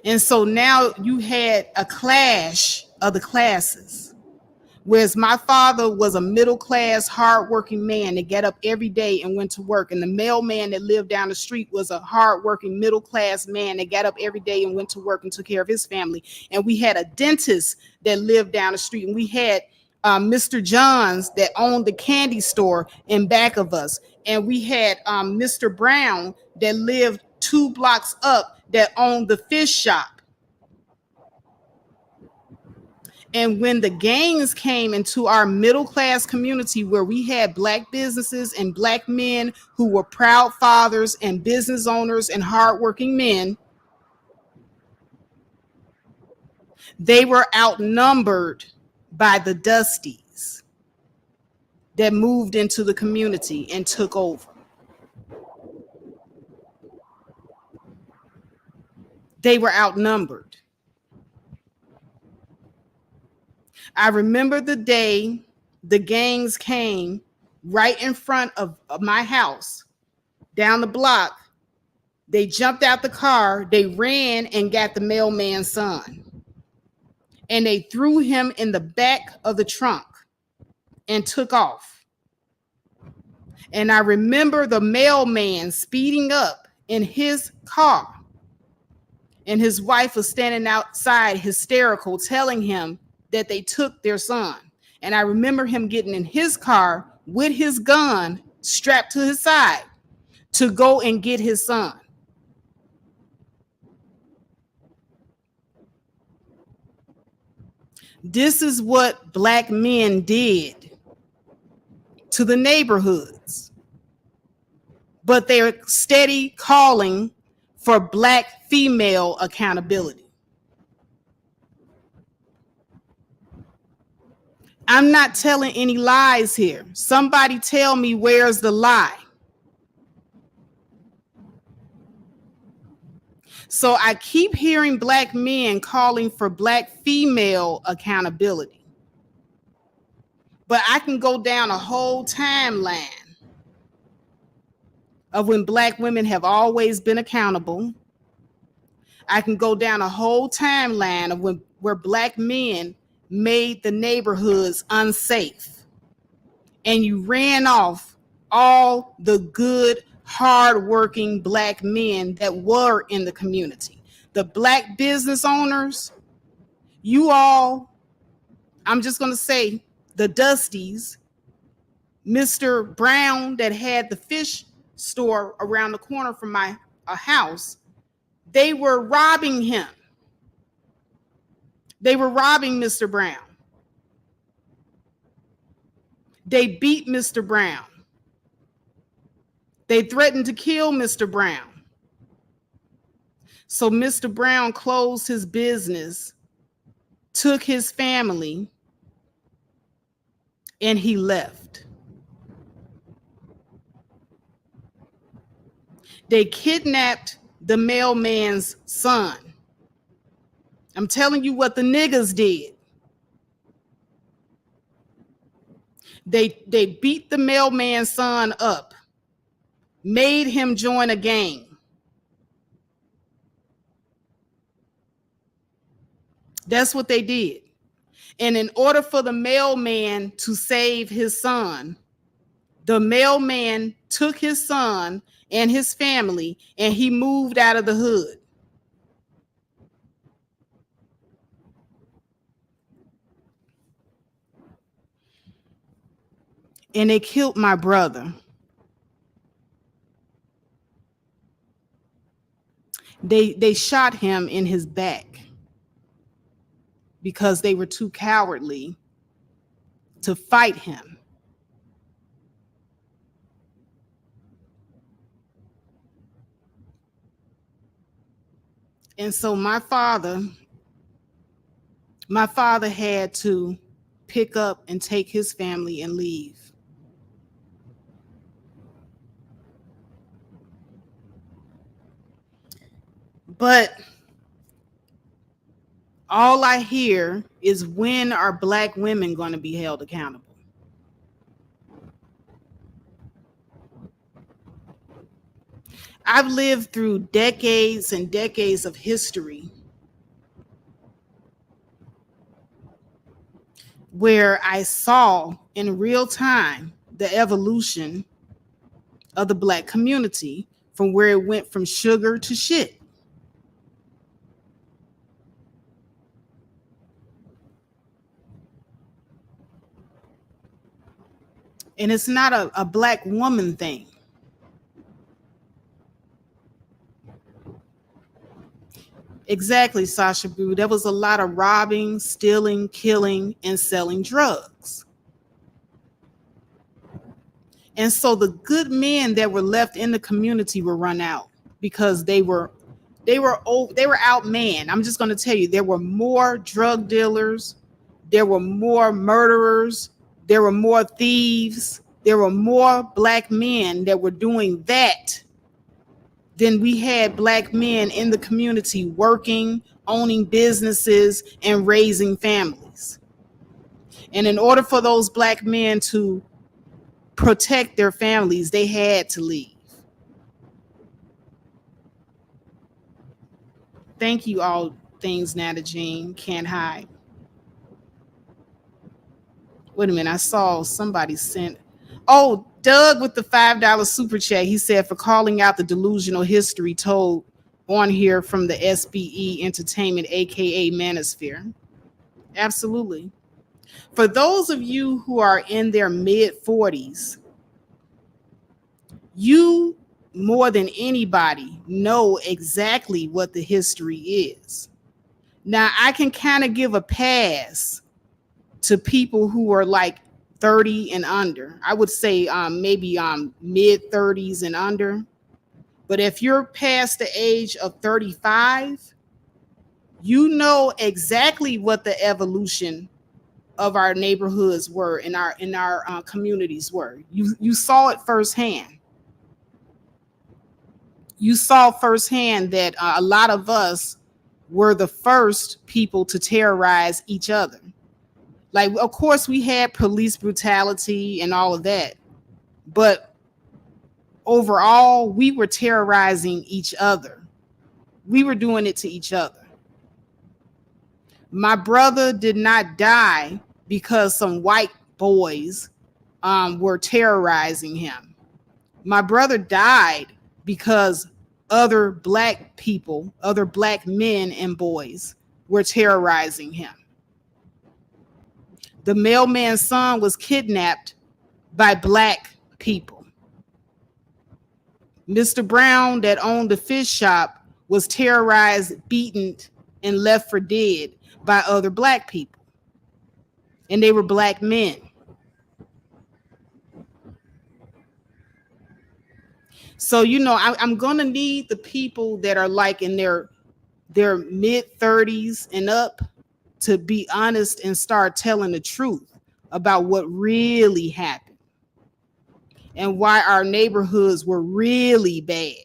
S1: And so now you had a clash of the classes. Whereas my father was a middle class, hardworking man that got up every day and went to work. And the mailman that lived down the street was a hardworking, middle class man that got up every day and went to work and took care of his family. And we had a dentist that lived down the street. And we had Mr. Johns that owned the candy store in back of us. And we had Mr. Brown that lived 2 blocks up that owned the fish shop. And when the gangs came into our middle class community, where we had black businesses and black men who were proud fathers and business owners and hardworking men, they were outnumbered by the Dusties that moved into the community and took over. They were outnumbered. I remember the day the gangs came right in front of my house down the block. They jumped out the car, they ran and got the mailman's son. And they threw him in the back of the trunk and took off. And I remember the mailman speeding up in his car. And his wife was standing outside hysterical, telling him that they took their son. And I remember him getting in his car with his gun strapped to his side to go and get his son. This is what black men did to the neighborhoods. But they're steady calling for black female accountability. I'm not telling any lies here. Somebody tell me, where's the lie? So I keep hearing black men calling for black female accountability. But I can go down a whole timeline of when black women have always been accountable. I can go down a whole timeline of where black men made the neighborhoods unsafe. And you ran off all the good, hardworking black men that were in the community. The black business owners, you all, I'm just going to say, the Dusties, Mr. Brown that had the fish store around the corner from my house, they were robbing him. They were robbing Mr. Brown. They beat Mr. Brown. They threatened to kill Mr. Brown. So Mr. Brown closed his business, took his family, and he left. They kidnapped the mailman's son. I'm telling you what the niggas did. They beat the mailman's son up, made him join a gang. That's what they did. And in order for the mailman to save his son, the mailman took his son and his family and he moved out of the hood. And they killed my brother. They shot him in his back because they were too cowardly to fight him. And so my father had to pick up and take his family and leave. But all I hear is, when are Black women going to be held accountable? I've lived through decades and decades of history where I saw in real time the evolution of the Black community, from where it went from sugar to shit. And it's not a Black woman thing. Exactly, Sasha Boo. There was a lot of robbing, stealing, killing, and selling drugs. And so the good men that were left in the community were run out because they were outmanned. I'm just going to tell you, there were more drug dealers, there were more murderers, there were more thieves, there were more Black men that were doing that than we had Black men in the community working, owning businesses, and raising families. And in order for those Black men to protect their families, they had to leave. Thank you, all things Nata Jean. Can't hide. Wait a minute, I saw somebody sent. Oh, Doug with the $5 super chat. He said, for calling out the delusional history told on here from the SBE Entertainment, aka Manosphere. Absolutely. For those of you who are in their mid 40s, you more than anybody know exactly what the history is. Now, I can kind of give a pass to people who are like 30 and under. I would say maybe mid 30s and under. But if you're past the age of 35, you know exactly what the evolution of our neighborhoods were, in our communities were. You saw it firsthand. You saw firsthand that a lot of us were the first people to terrorize each other. Like, of course, we had police brutality and all of that, but overall, we were terrorizing each other. We were doing it to each other. My brother did not die because some white boys were terrorizing him. My brother died because other Black people, other Black men and boys were terrorizing him. The mailman's son was kidnapped by Black people. Mr. Brown, that owned the fish shop, was terrorized, beaten, and left for dead by other Black people. And they were Black men. So, I'm going to need the people that are like in their mid 30s and up to be honest and start telling the truth about what really happened and why our neighborhoods were really bad.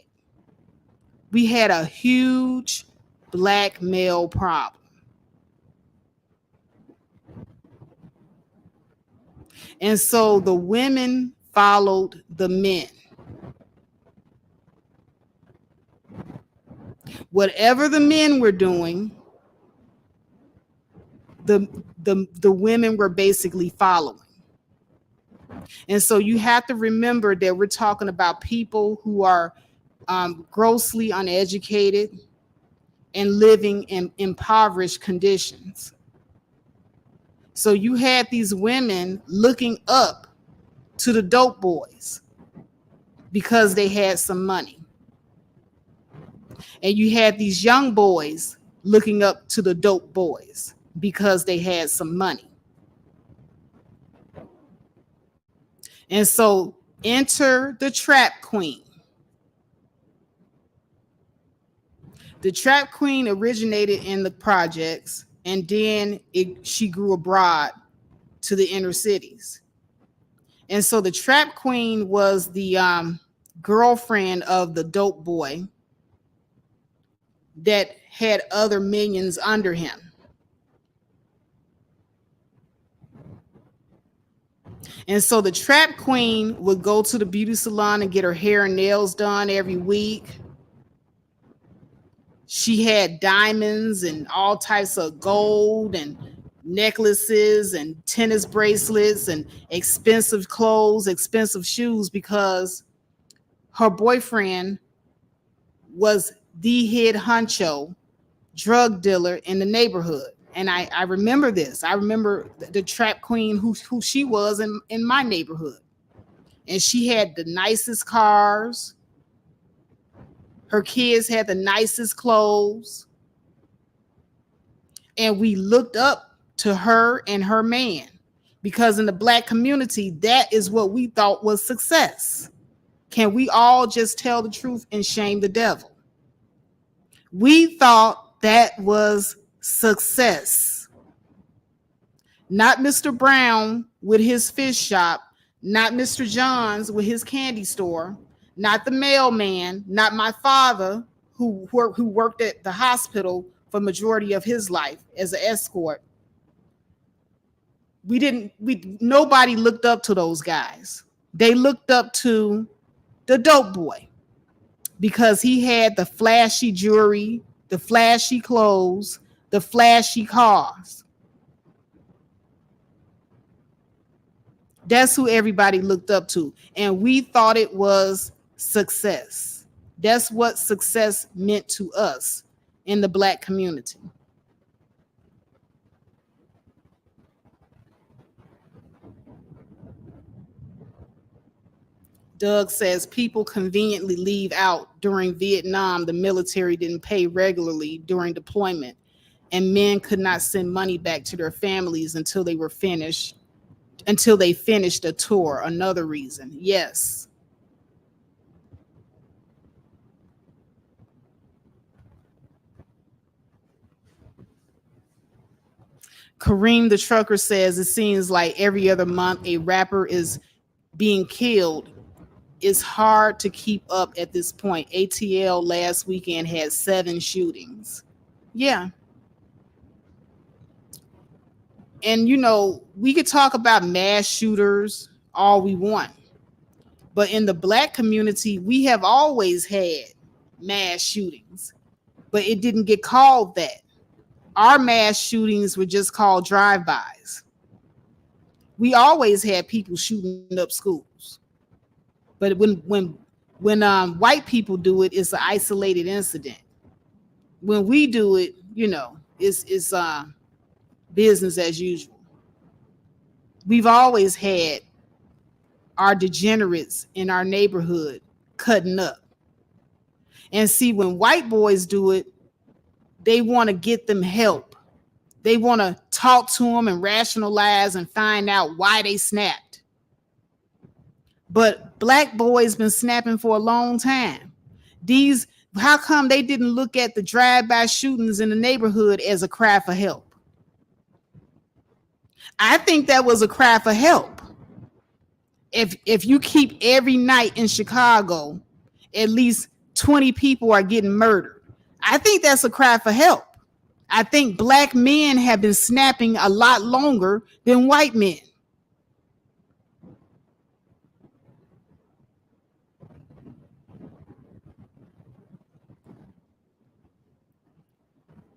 S1: We had a huge Black male problem. And so the women followed the men. Whatever the men were doing, the women were basically following. And so you have to remember that we're talking about people who are grossly uneducated and living in impoverished conditions. So you had these women looking up to the dope boys because they had some money. And you had these young boys looking up to the dope boys because they had some money. And so enter the trap queen. The trap queen originated in the projects, and then she grew abroad to the inner cities. And so the trap queen was the girlfriend of the dope boy that had other minions under him. And so the trap queen would go to the beauty salon and get her hair and nails done every week. She had diamonds and all types of gold and necklaces and tennis bracelets and expensive clothes, expensive shoes, because her boyfriend was the head honcho drug dealer in the neighborhood. And I remember this. I remember the trap queen who she was in my neighborhood. And she had the nicest cars. Her kids had the nicest clothes. And we looked up to her and her man, because in the Black community, that is what we thought was success. Can we all just tell the truth and shame the devil? We thought that was success. Not Mr. Brown with his fish shop, not Mr. Johns with his candy store, not the mailman, not my father who worked at the hospital for majority of his life as an escort. Nobody looked up to those guys. They looked up to the dope boy because he had the flashy jewelry, the flashy clothes, the flashy cars. That's who everybody looked up to. And we thought it was success. That's what success meant to us in the Black community. Doug says people conveniently leave out during Vietnam. The military didn't pay regularly during deployment, and men could not send money back to their families until they finished a tour. Another reason. Yes. Kareem the trucker says it seems like every other month a rapper is being killed. It's hard to keep up at this point. ATL last weekend had 7 shootings. Yeah. And we could talk about mass shooters all we want. But in the Black community, we have always had mass shootings, but it didn't get called that. Our mass shootings were just called drive-bys. We always had people shooting up schools. But when white people do it, it's an isolated incident. When we do it, it's business as usual. We've always had our degenerates in our neighborhood cutting up. And see, when white boys do it, they want to get them help. They want to talk to them and rationalize and find out why they snapped. But Black boys been snapping for a long time. How come they didn't look at the drive-by shootings in the neighborhood as a cry for help? I think that was a cry for help. If you keep every night in Chicago, at least 20 people are getting murdered. I think that's a cry for help. I think Black men have been snapping a lot longer than white men.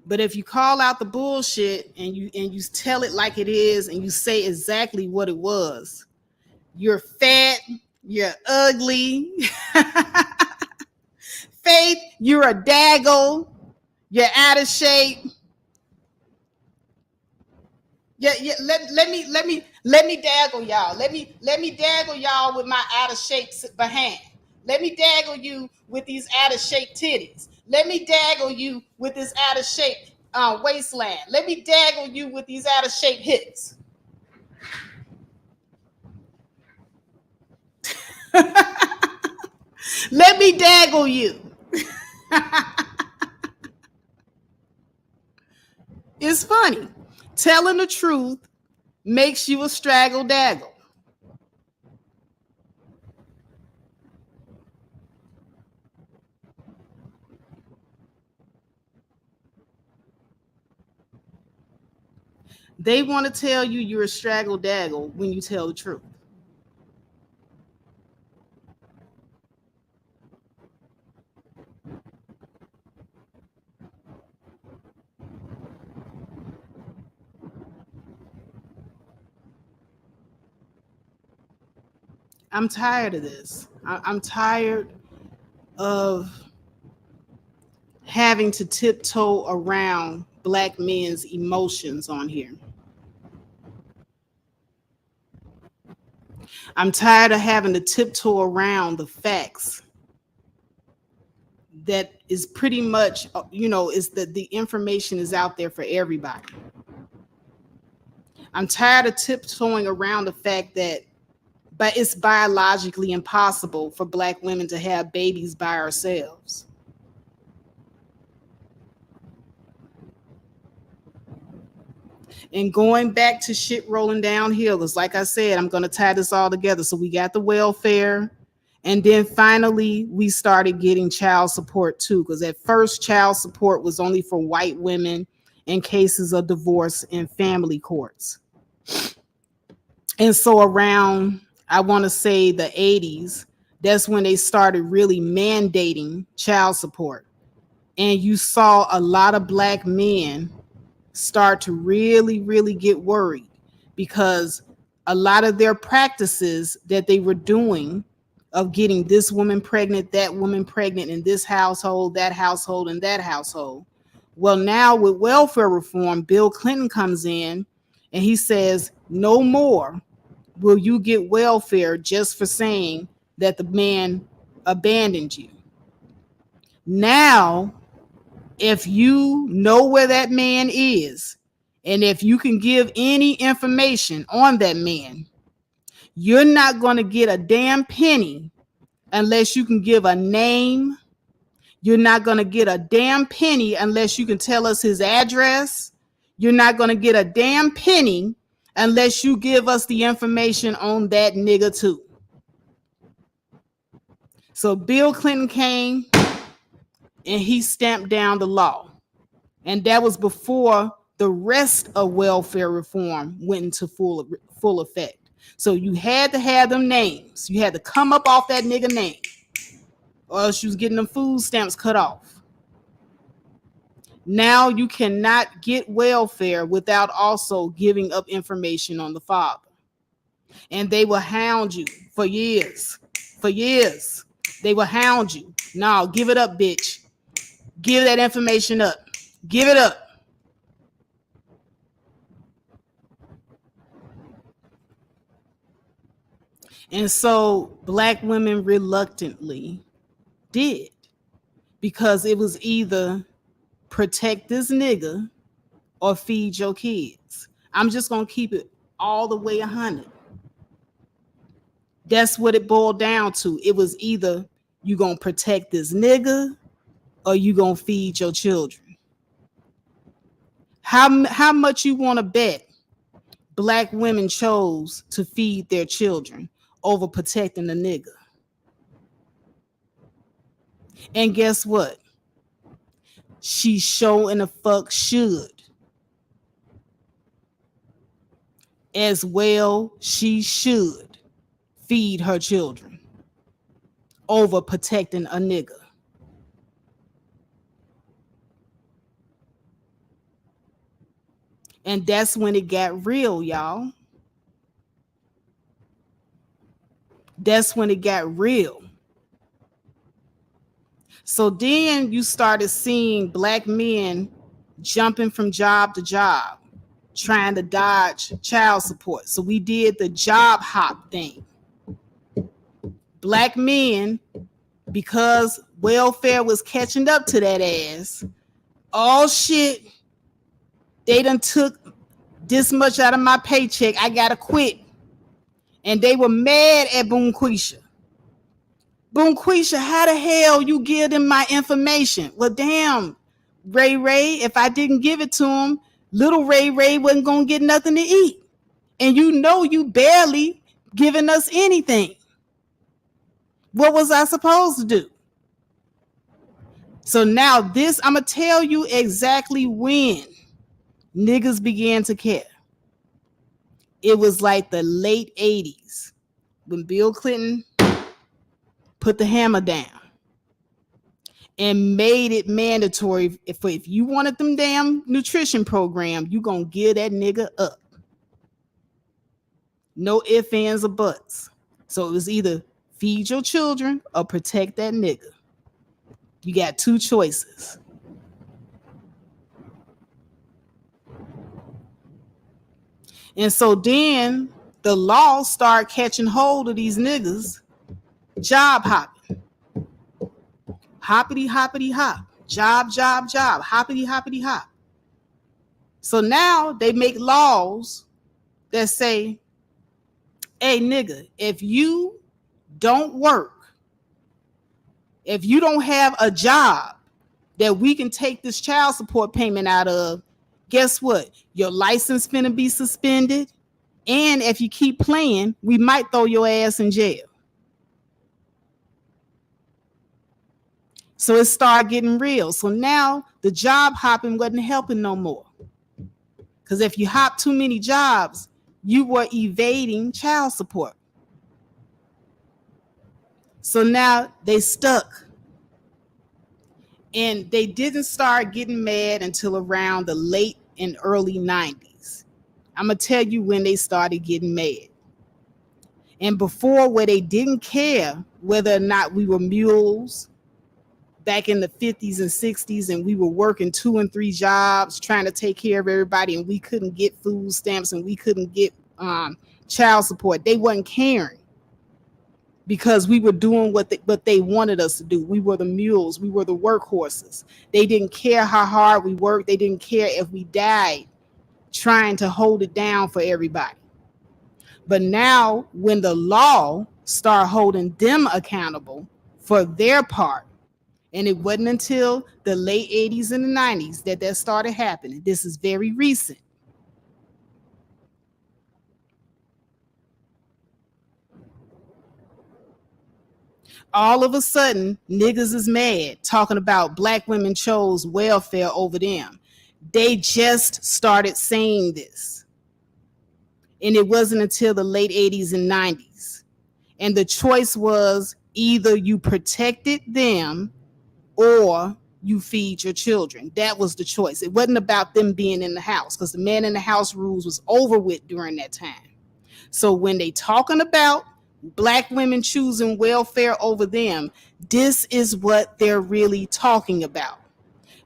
S1: But if you call out the bullshit and you tell it like it is and you say exactly what it was, you're fat, you're ugly, Faith, you're a daggle, you're out of shape. Yeah, let me daggle y'all. Let me daggle y'all with my out of shape behind. Let me daggle you with these out of shape titties. Let me daggle you with this out of shape waistline. Let me daggle you with these out of shape hips. Let me daggle you. It's funny. Telling the truth makes you a straggle daggle. They want to tell you you're a straggle daggle when you tell the truth. I'm tired of this. I'm tired of having to tiptoe around black men's emotions on here. I'm tired of having to tiptoe around the facts that is pretty much, is that the information is out there for everybody. I'm tired of tiptoeing around the fact that but it's biologically impossible for black women to have babies by ourselves. And going back to shit rolling downhill, because like I said, I'm going to tie this all together. So we got the welfare. And then finally, we started getting child support too. Because at first, child support was only for white women in cases of divorce in family courts. And so around, I want to say the 80s, that's when they started really mandating child support. And you saw a lot of black men start to really, really get worried because a lot of their practices that they were doing of getting this woman pregnant, that woman pregnant in this household, that household, and that household. Well, now with welfare reform, Bill Clinton comes in and he says, no more will you get welfare just for saying that the man abandoned you. Now, if you know where that man is, and if you can give any information on that man, you're not going to get a damn penny unless you can give a name. You're not going to get a damn penny unless you can tell us his address. You're not going to get a damn penny unless you give us the information on that nigga too. So Bill Clinton came and he stamped down the law. And that was before the rest of welfare reform went into full effect. So you had to have them names. You had to come up off that nigga name, or else you was getting them food stamps cut off. Now you cannot get welfare without also giving up information on the father. And they will hound you for years. For years. They will hound you. No, give it up, bitch. Give that information up. Give it up. And so black women reluctantly did, because it was either protect this nigga or feed your kids. I'm just going to keep it all the way 100. That's what it boiled down to. It was either you going to protect this nigga or you going to feed your children. How much you want to bet black women chose to feed their children over protecting the nigga? And guess what? She sure in the fuck should. As well, she should feed her children over protecting a nigga. And that's when it got real, y'all. That's when it got real. So then you started seeing black men jumping from job to job, trying to dodge child support. So we did the job hop thing. Black men, because welfare was catching up to that ass, all shit, they done took this much out of my paycheck, I gotta quit. And they were mad at Boonquisha. Boonquisha, how the hell you give them my information? Well, damn, Ray Ray, if I didn't give it to him, little Ray Ray wasn't gonna get nothing to eat. And you know you barely giving us anything. What was I supposed to do? So now this, I'm going to tell you exactly when niggas began to care. It was like the late 80s when Bill Clinton put the hammer down and made it mandatory if you wanted them damn nutrition program, you gonna give that nigga up. No ifs, ands, or buts. So it was either feed your children or protect that nigga. You got two choices. And so then the law start catching hold of these niggas job hopping. Hoppity, hoppity, hop. Job, job, job. Hoppity, hoppity, hop. So now they make laws that say, hey, nigga, if you don't work, if you don't have a job that we can take this child support payment out of, guess what? Your license finna be suspended. And if you keep playing, we might throw your ass in jail. So it started getting real. So now the job hopping wasn't helping no more. Because if you hop too many jobs, you were evading child support. So now they stuck. And they didn't start getting mad until around the late and early 90s. I'm going to tell you when they started getting mad. And before, where they didn't care whether or not we were mules back in the 50s and 60s and we were working 2 and 3 jobs trying to take care of everybody and we couldn't get food stamps and we couldn't get child support. They wasn't caring because we were doing what they wanted us to do. We were the mules. We were the workhorses. They didn't care how hard we worked. They didn't care if we died trying to hold it down for everybody. But now when the law started holding them accountable for their part, and it wasn't until the late 80s and the 90s that started happening. This is very recent. All of a sudden, niggas is mad talking about black women chose welfare over them. They just started saying this. And it wasn't until the late 80s and 90s. And the choice was either you protected them or you feed your children. That was the choice. It wasn't about them being in the house because the man in the house rules was over with during that time. So when they talking about black women choosing welfare over them, this is what they're really talking about.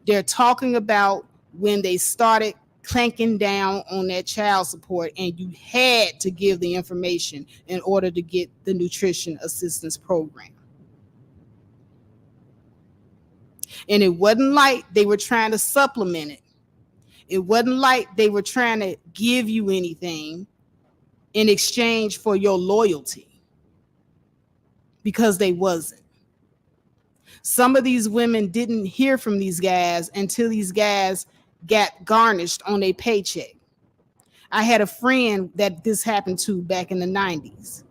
S1: They're talking about when they started clanking down on that child support and you had to give the information in order to get the nutrition assistance program. And it wasn't like they were trying to supplement it. It wasn't like they were trying to give you anything in exchange for your loyalty, because they wasn't. Some of these women didn't hear from these guys until these guys got garnished on their paycheck. I had a friend that this happened to back in the 90s.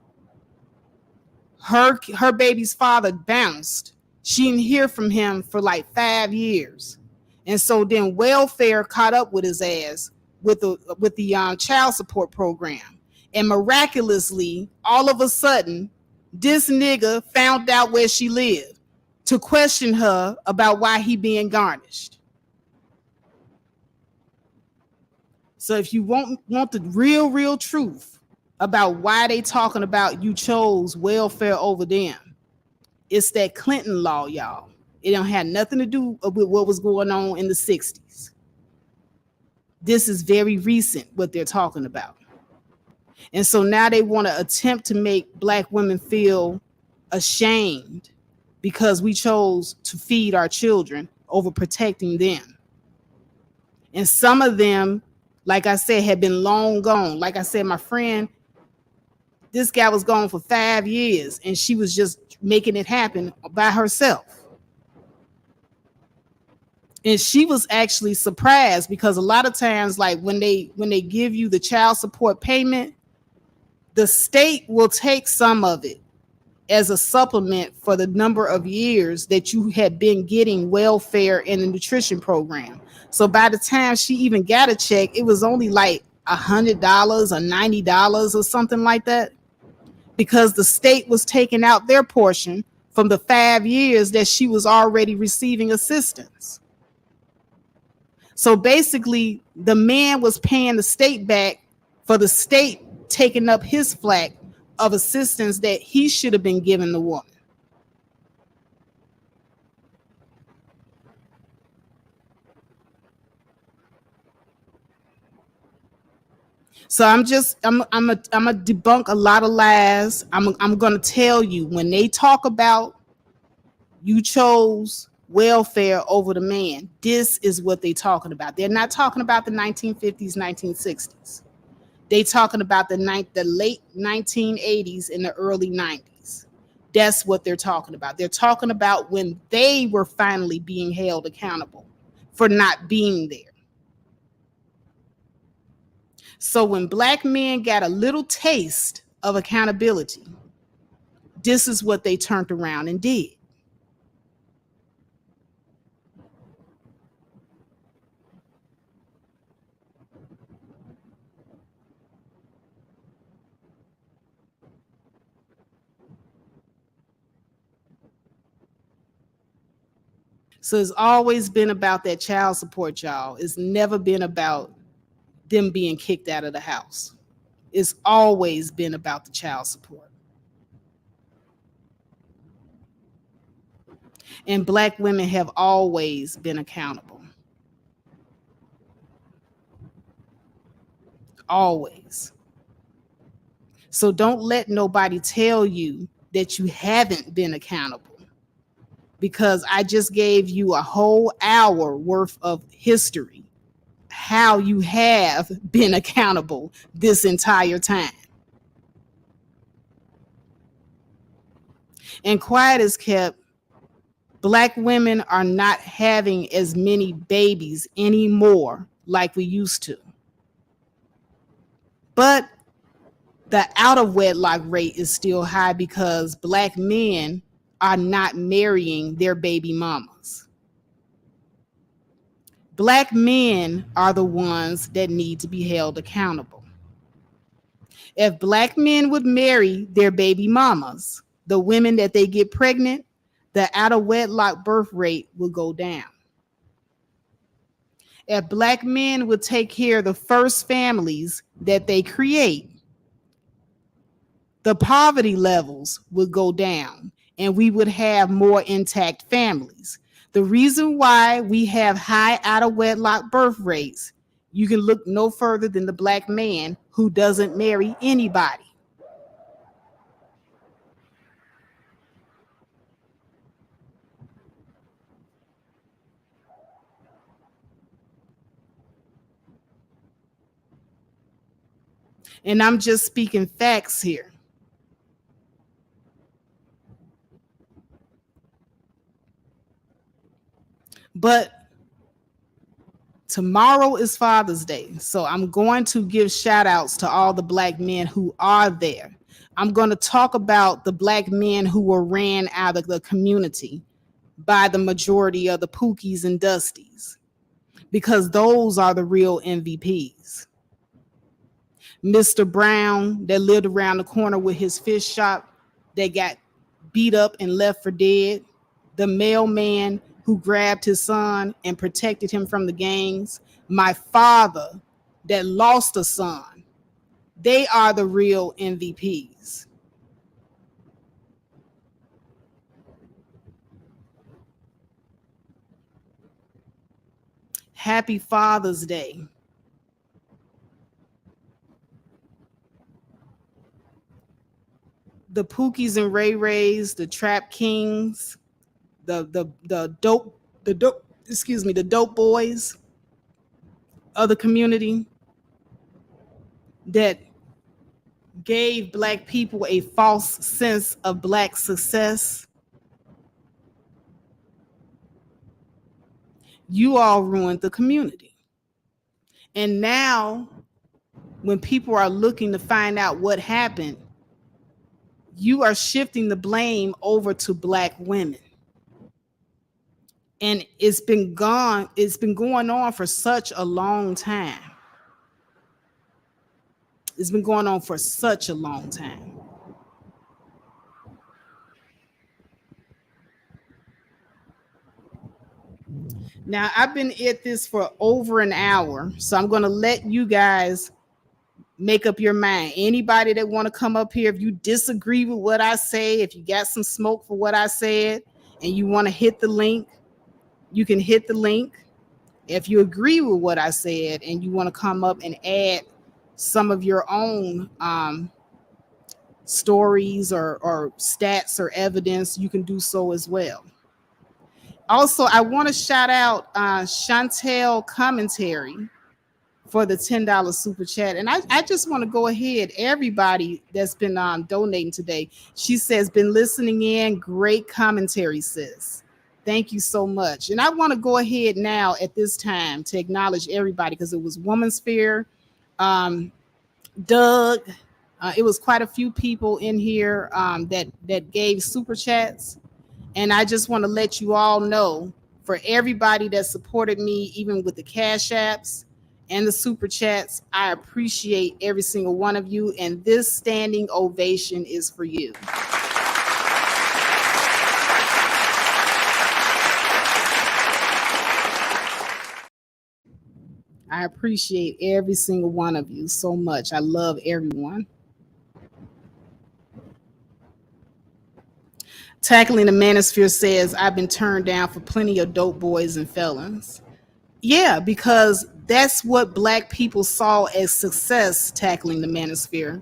S1: Her baby's father bounced. She didn't hear from him for like 5 years. And so then welfare caught up with his ass with the child support program. And miraculously, all of a sudden, this nigga found out where she lived to question her about why he being garnished. So if you want the real truth about why they talking about you chose welfare over them, it's that Clinton law, y'all. It don't have nothing to do with what was going on in the 60s. This is very recent, what they're talking about. And so now they want to attempt to make black women feel ashamed because we chose to feed our children over protecting them. And some of them, like I said, had been long gone. Like I said, my friend, this guy was gone for 5 years and she was just making it happen by herself. And she was actually surprised because a lot of times, like when they give you the child support payment, The state will take some of it as a supplement for the number of years that you had been getting welfare and a nutrition program. So by the time she even got a check, it was only like $100 or $90 or something like that, because the state was taking out their portion from the 5 years that she was already receiving assistance. So basically, the man was paying the state back for the state taking up his flack of assistance that he should have been giving the woman. So I'm a debunk a lot of lies. I'm gonna tell you, when they talk about you chose welfare over the man, this is what they talking about. They're not talking about the 1950s, 1960s. They talking about the late 1980s and the early 90s. That's what they're talking about. They're talking about when they were finally being held accountable for not being there. So when black men got a little taste of accountability, this is what they turned around and did. So it's always been about that child support, y'all. It's never been about them being kicked out of the house. It's always been about the child support. And black women have always been accountable. Always. So don't let nobody tell you that you haven't been accountable, because I just gave you a whole hour worth of history, how you have been accountable this entire time. And quiet is kept, black women are not having as many babies anymore like we used to. But the out of wedlock rate is still high because black men are not marrying their baby mamas. Black men are the ones that need to be held accountable. If black men would marry their baby mamas, the women that they get pregnant, the out of wedlock birth rate will go down. If black men would take care of the first families that they create, the poverty levels would go down and we would have more intact families. The reason why we have high out of wedlock birth rates, you can look no further than the black man who doesn't marry anybody. And I'm just speaking facts here. But tomorrow is Father's Day. So I'm going to give shout outs to all the black men who are there. I'm going to talk about the black men who were ran out of the community by the majority of the Pookies and Dusties, because those are the real MVPs. Mr. Brown, that lived around the corner with his fish shop, that got beat up and left for dead. The mailman who grabbed his son and protected him from the gangs. My father that lost a son. They are the real MVPs. Happy Father's Day. The Pookies and Ray Rays, the Trap Kings, the dope boys of the community that gave black people a false sense of black success. You all ruined the community. And now when people are looking to find out what happened, you are shifting the blame over to Black women. And it's been going on for such a long time. It's been going on for such a long time. Now, I've been at this for over an hour, so I'm going to let you guys make up your mind. Anybody that want to come up here, if you disagree with what I say, if you got some smoke for what I said and you want to hit the link, you can hit the link. If you agree with what I said and you want to come up and add some of your own stories or stats or evidence, you can do so as well. Also, I want to shout out Chantel Commentary for the $10 super chat. And I just want to go ahead, everybody that's been donating today. She says, been listening in. Great commentary, sis. Thank you so much. And I want to go ahead now at this time to acknowledge everybody, because it was Woman's Fair, Doug. It was quite a few people in here that gave super chats. And I just want to let you all know, for everybody that supported me, even with the cash apps and the super chats, I appreciate every single one of you. And this standing ovation is for you. I appreciate every single one of you so much. I love everyone. Tackling the Manosphere says, I've been turned down for plenty of dope boys and felons. Yeah, because that's what Black people saw as success, tackling the Manosphere.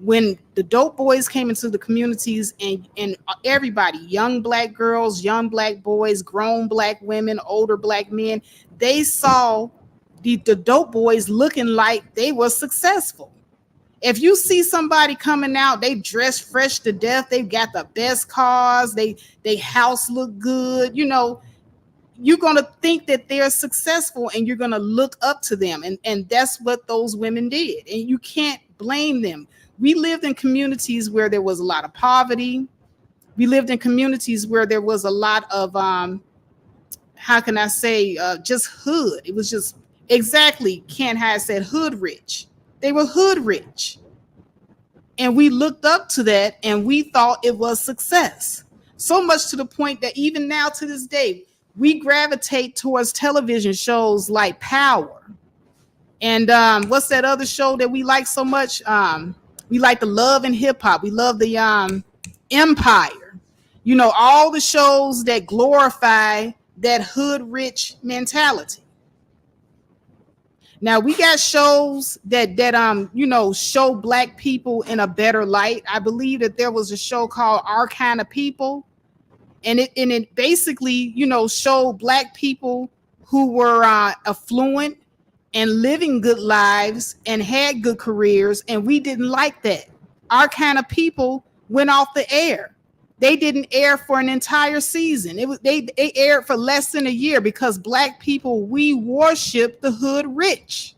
S1: When the dope boys came into the communities, and everybody, young Black girls, young Black boys, grown Black women, older Black men, they saw the dope boys looking like they were successful. If you see somebody coming out, they dressed fresh to death, they've got the best cars, they house look good, you know, you're going to think that they're successful and you're going to look up to them. And that's what those women did. And you can't blame them. We lived in communities where there was a lot of poverty. We lived in communities where there was a lot of, how can I say, just hood. It was just exactly, Ken Hyde said, hood rich. They were hood rich. And we looked up to that and we thought it was success. So much to the point that even now to this day, we gravitate towards television shows like Power. And what's that other show that we like so much? We like the Love and Hip Hop. We love the Empire. You know, all the shows that glorify that hood rich mentality. Now we got shows that you know, show Black people in a better light. I believe that there was a show called Our Kind of People, and it basically, you know, showed Black people who were affluent and living good lives and had good careers, and we didn't like that. Our Kind of People went off the air. They didn't air for an entire season. They aired for less than a year because Black people, we worship the hood rich.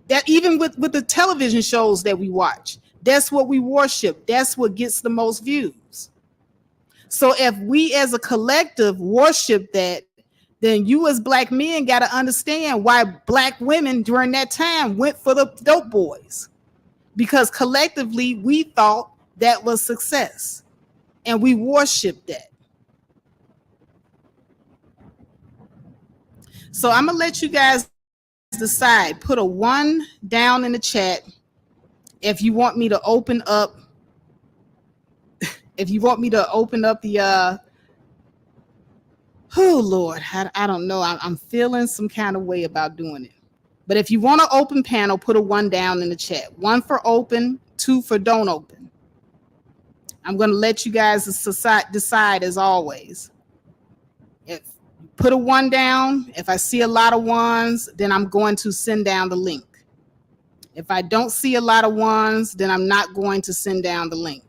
S1: That even with the television shows that we watch, that's what we worship. That's what gets the most views. So if we as a collective worship that, then you as Black men got to understand why Black women during that time went for the dope boys, because collectively we thought that was success. And we worship that. So I'm going to let you guys decide. Put a 1 down in the chat if you want me to open up. If you want me to open up the, oh Lord, I don't know. I'm feeling some kind of way about doing it. But if you want to open panel, put a 1 down in the chat. 1 for open, 2 for don't open. I'm going to let you guys decide as always. If put a 1 down, if I see a lot of 1s, then I'm going to send down the link. If I don't see a lot of 1s, then I'm not going to send down the link.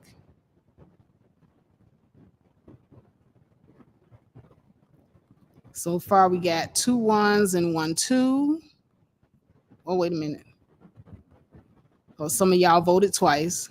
S1: So far we got 2 1s and 1 2. Oh, wait a minute. Well, some of y'all voted twice.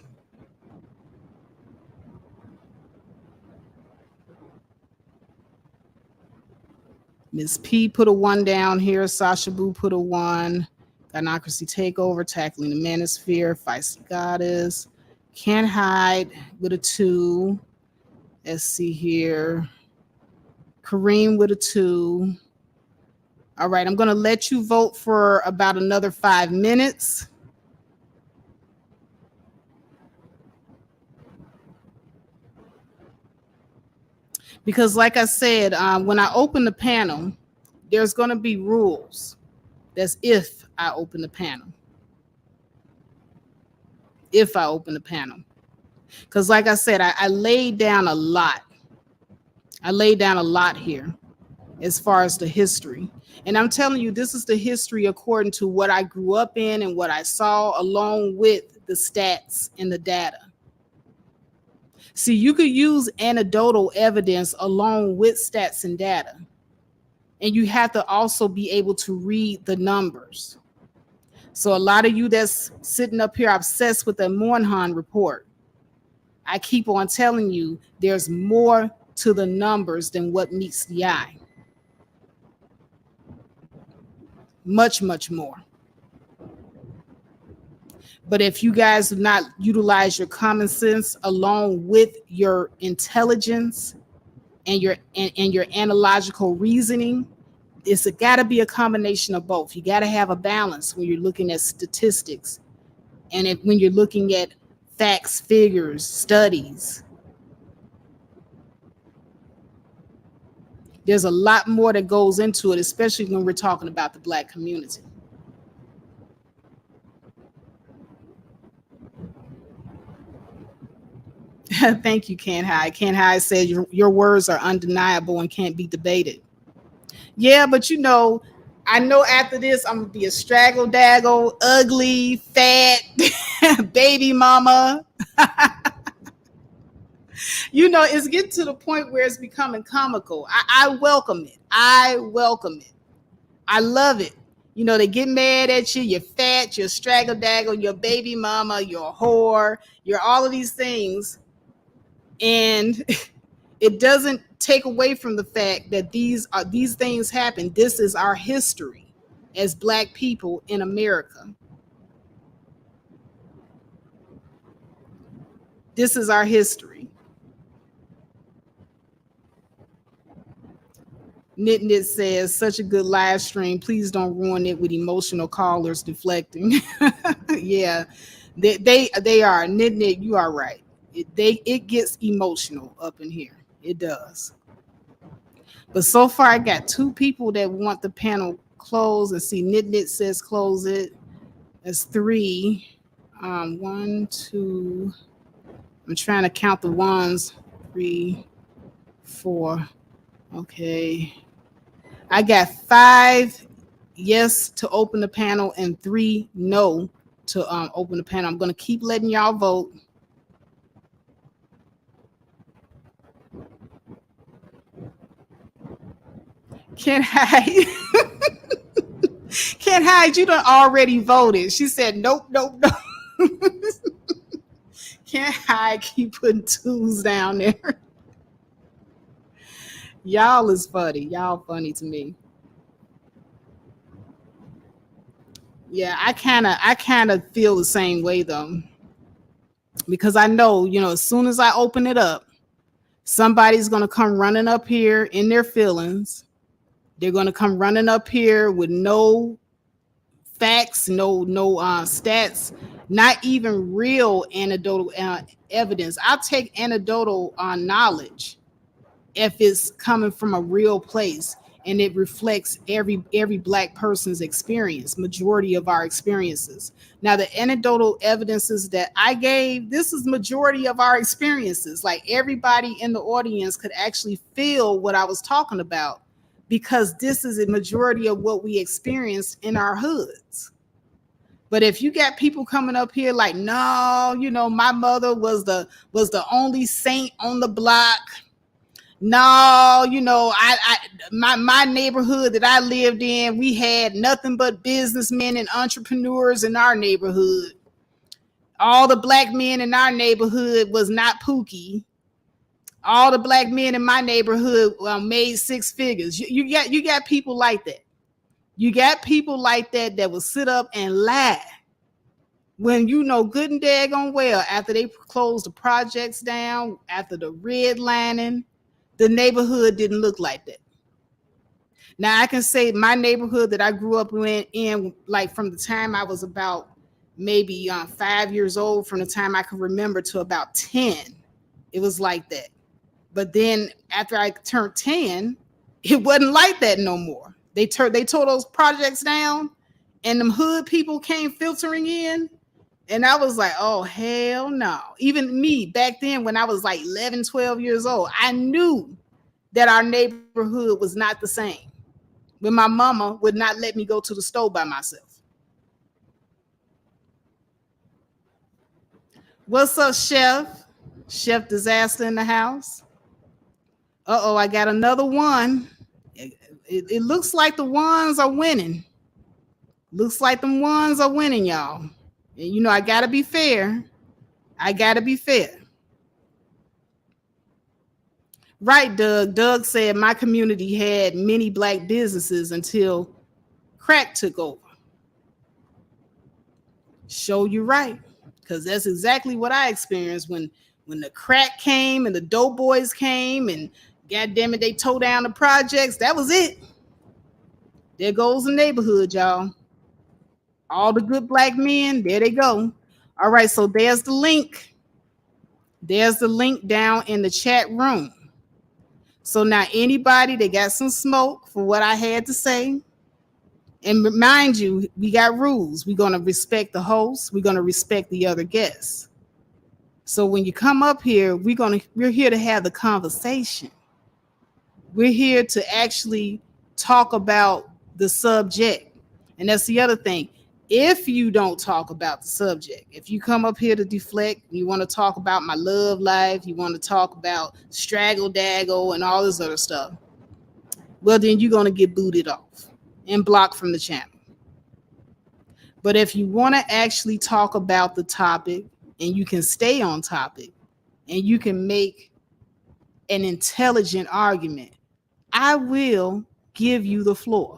S1: Miss P put a 1 down here. Sasha Boo put a 1. Gynocracy Takeover, Tackling the Manosphere, Feisty Goddess. Can't Hide with a 2. Let's see here. Kareem with a 2. All right, I'm going to let you vote for about another 5 minutes. Because like I said, when I open the panel, there's going to be rules. That's if I open the panel. If I open the panel. Because like I said, I laid down a lot. I laid down a lot here as far as the history. And I'm telling you, this is the history according to what I grew up in and what I saw, along with the stats and the data. See, you could use anecdotal evidence along with stats and data. And you have to also be able to read the numbers. So a lot of you that's sitting up here obsessed with the Moynihan report, I keep on telling you, there's more to the numbers than what meets the eye. Much, much more. But if you guys do not utilize your common sense along with your intelligence and your analogical reasoning, it's got to be a combination of both. You got to have a balance when you're looking at statistics and when you're looking at facts, figures, studies. There's a lot more that goes into it, especially when we're talking about the Black community. Thank you, Can't Hide. Can't Hide said your words are undeniable and can't be debated. Yeah, but you know, I know after this I'm gonna be a straggle daggle, ugly, fat, baby mama. You know, it's getting to the point where it's becoming comical. I welcome it. I welcome it. I love it. You know, they get mad at you. You're fat, you're straggle daggle, you're baby mama, you're a whore, you're all of these things. And it doesn't take away from the fact that these things happen. This is our history as Black people in America. This is our history. Knit says, such a good live stream. Please don't ruin it with emotional callers deflecting. Yeah, they are. Knit, you are right. It gets emotional up in here. It does. But so far, I got 2 people that want the panel closed. And see, Knit says close it. That's 3. 1, 2. I'm trying to count the ones. 3, 4. Okay. I got 5 yes to open the panel and 3 no to open the panel. I'm going to keep letting y'all vote. Can't Hide. Can't Hide. You done already voted. She said, nope, nope, nope. Can't Hide. Keep putting 2s down there. Y'all is funny. Y'all funny to me. Yeah, I kind of feel the same way though. Because I know, you know, as soon as I open it up, somebody's going to come running up here in their feelings. They're going to come running up here with no facts, no stats, not even real anecdotal evidence. I'll take anecdotal knowledge if it's coming from a real place and it reflects every Black person's experience, majority of our experiences. Now, the anecdotal evidences that I gave, this is majority of our experiences. Like everybody in the audience could actually feel what I was talking about, because this is a majority of what we experienced in our hoods. But if you got people coming up here like, no, you know, my mother was the only saint on the block. No, you know, my neighborhood that I lived in, we had nothing but businessmen and entrepreneurs in our neighborhood. All the black men in our neighborhood was not Pookie. All the black men in my neighborhood made six figures. You got people like that. You got people like that that will sit up and lie when you know good and daggone well after they closed the projects down, after the redlining, the neighborhood didn't look like that. Now I can say my neighborhood that I grew up in like from the time I was about maybe 5 years old, from the time I could remember to about 10, it was like that. But then after I turned 10, it wasn't like that no more. They tore those projects down, and them hood people came filtering in. And I was like, oh, hell no. Even me back then, when I was like 11, 12 years old, I knew that our neighborhood was not the same. When my mama would not let me go to the store by myself. What's up, Chef? Chef Disaster in the house. Uh-oh, I got another one. It looks like the ones are winning. Looks like them ones are winning, y'all. And you know, I gotta be fair. I gotta be fair. Right, Doug. Doug said my community had many black businesses until crack took over. Show you right. Because that's exactly what I experienced when the crack came and the dope boys came and God damn it, they tore down the projects. That was it. There goes the neighborhood, y'all. All the good black men, there they go. All right, so there's the link. There's the link down in the chat room. So now anybody that got some smoke for what I had to say, and mind you, we got rules. We're going to respect the host. We're going to respect the other guests. So when you come up here, we're here to have the conversation. We're here to actually talk about the subject. And that's the other thing. If you don't talk about the subject, if you come up here to deflect, you want to talk about my love life, you want to talk about straggle daggle and all this other stuff, well, then you're going to get booted off and blocked from the channel. But if you want to actually talk about the topic and you can stay on topic and you can make an intelligent argument, I will give you the floor.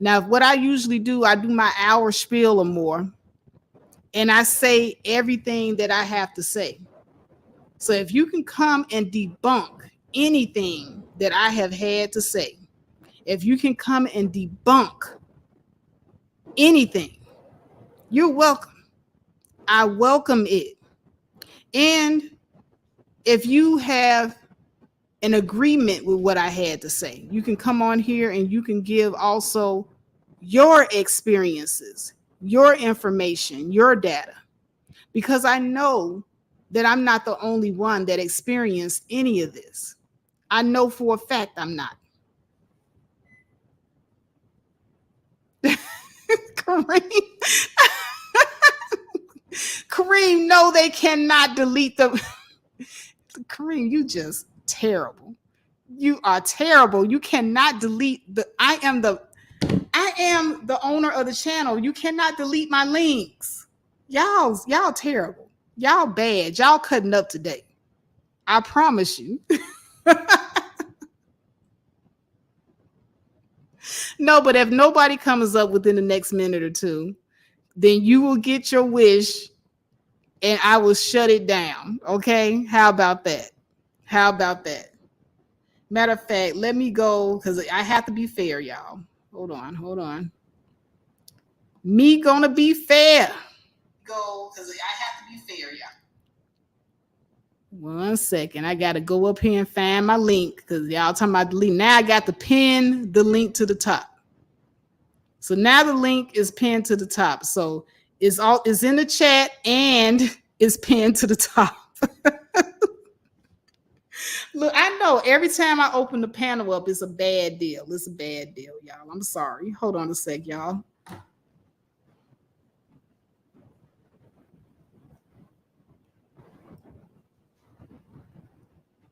S1: Now, what I usually do, I do my hour spiel or more, and I say everything that I have to say. So if you can come and debunk anything that I have had to say, if you can come and debunk anything, you're welcome. I welcome it. And if you have an agreement with what I had to say, you can come on here and you can give also your experiences, your information, your data, because I know that I'm not the only one that experienced any of this. I know for a fact I'm not. Kareem, Kareem, no, they cannot delete the. Kareem, you just terrible. You are terrible. You cannot delete the. I am the owner of the channel. You cannot delete my links. Y'all terrible. Y'all bad. Y'all cutting up today. I promise you. No, but if nobody comes up within the next minute or two, then you will get your wish and I will shut it down. Okay? How about that? How about that? Matter of fact, let me go because I have to be fair, y'all. Hold on. Me gonna be fair. Go because I have to be fair, y'all. 1 second. I gotta go up here and find my link because y'all talking about the link. Now I got to pin the link to the top. So now the link is pinned to the top. So it's in the chat and it's pinned to the top. Look, I know every time I open the panel up, it's a bad deal. It's a bad deal, y'all. I'm sorry. Hold on a sec, y'all.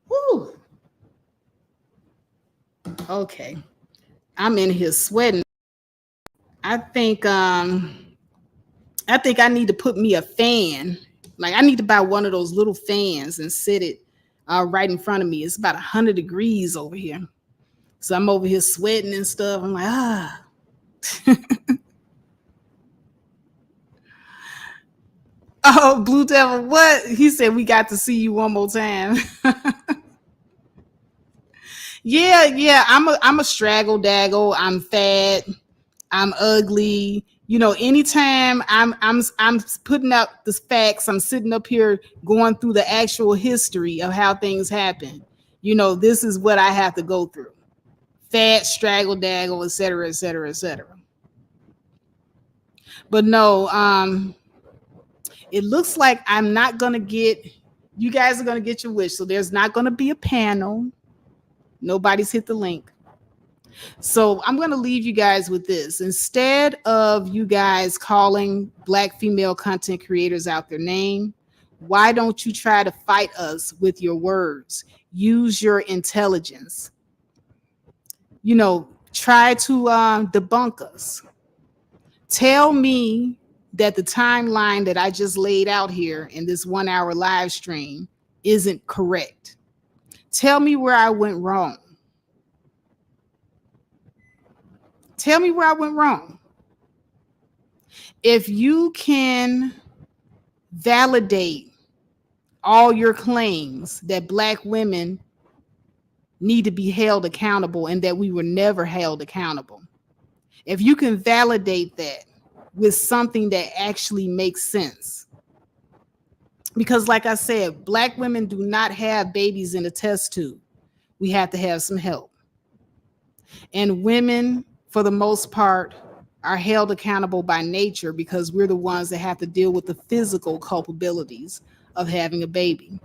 S1: Woo. Okay. I'm in here sweating. I think I think I need to put me a fan. Like I need to buy one of those little fans and sit it right in front of me. It's about 100 degrees over here. So I'm over here sweating and stuff. I'm like, ah. Oh, Blue Devil, what? He said we got to see you one more time. Yeah. I'm a straggle daggle. I'm fat. I'm ugly. You know, anytime I'm putting out the facts, I'm sitting up here going through the actual history of how things happen. You know, this is what I have to go through. Fat, straggle, daggle, et cetera, et cetera, et cetera. But no, it looks like I'm not gonna get. You guys are gonna get your wish, so there's not gonna be a panel. Nobody's hit the link. So I'm going to leave you guys with this. Instead of you guys calling Black female content creators out their name, why don't you try to fight us with your words? Use your intelligence. You know, try to debunk us. Tell me that the timeline that I just laid out here in this 1 hour live stream isn't correct. Tell me where I went wrong. Tell me where I went wrong. If you can validate all your claims that Black women need to be held accountable and that we were never held accountable, if you can validate that with something that actually makes sense, because like I said, Black women do not have babies in a test tube. We have to have some help. And women, for the most part, are held accountable by nature because we're the ones that have to deal with the physical culpabilities of having a baby.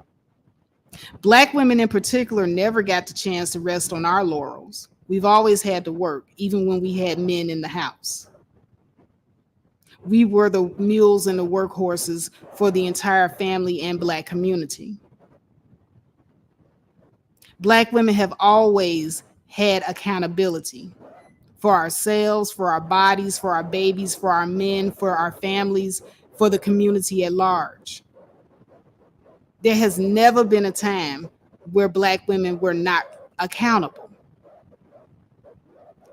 S1: Black women in particular never got the chance to rest on our laurels. We've always had to work, even when we had men in the house. We were the mules and the workhorses for the entire family and Black community. Black women have always had accountability for ourselves, for our bodies, for our babies, for our men, for our families, for the community at large. There has never been a time where Black women were not accountable.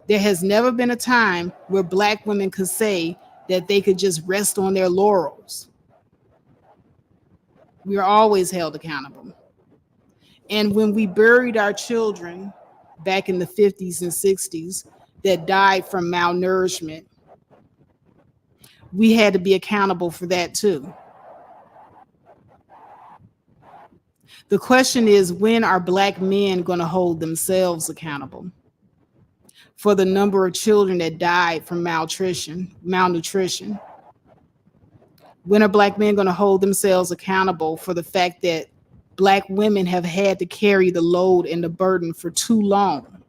S1: There has never been a time where Black women could say that they could just rest on their laurels. We are always held accountable. And when we buried our children back in the 50s and 60s that died from malnourishment, we had to be accountable for that too. The question is, when are Black men going to hold themselves accountable for the number of children that died from malnutrition? When are Black men going to hold themselves accountable for the fact that Black women have had to carry the load and the burden for too long?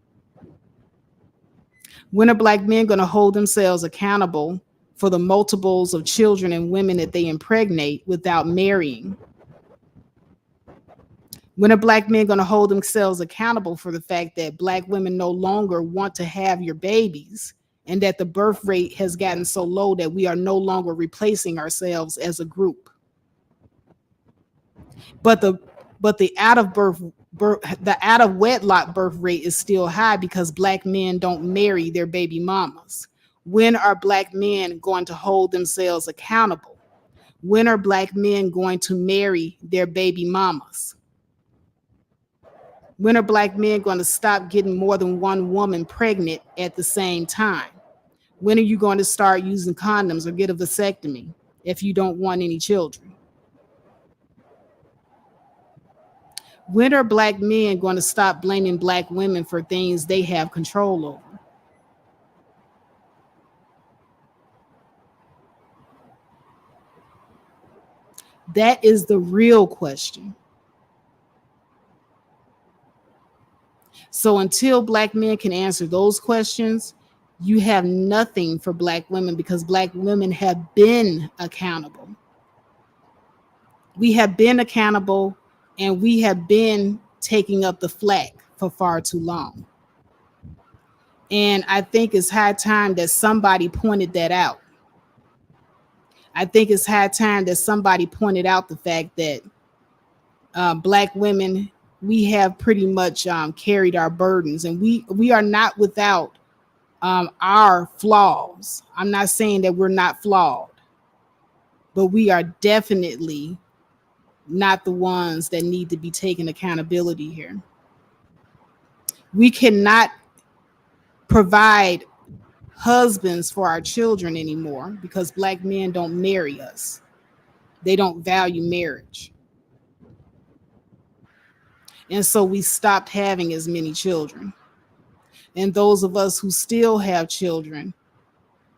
S1: When are Black men going to hold themselves accountable for the multiples of children and women that they impregnate without marrying? When are Black men going to hold themselves accountable for the fact that Black women no longer want to have your babies and that the birth rate has gotten so low that we are no longer replacing ourselves as a group? But the out of wedlock birth rate is still high because Black men don't marry their baby mamas. When are Black men going to hold themselves accountable? When are Black men going to marry their baby mamas? When are Black men going to stop getting more than one woman pregnant at the same time? When are you going to start using condoms or get a vasectomy if you don't want any children? When are Black men going to stop blaming Black women for things they have control over? That is the real question. So until Black men can answer those questions, you have nothing for Black women because Black women have been accountable. We have been accountable and we have been taking up the flack for far too long. And I think it's high time that somebody pointed that out. I think it's high time that somebody pointed out the fact that Black women, we have pretty much carried our burdens, and we are not without our flaws. I'm not saying that we're not flawed, but we are definitely not the ones that need to be taking accountability here. We cannot provide husbands for our children anymore because Black men don't marry us. They don't value marriage. And so we stopped having as many children. And those of us who still have children,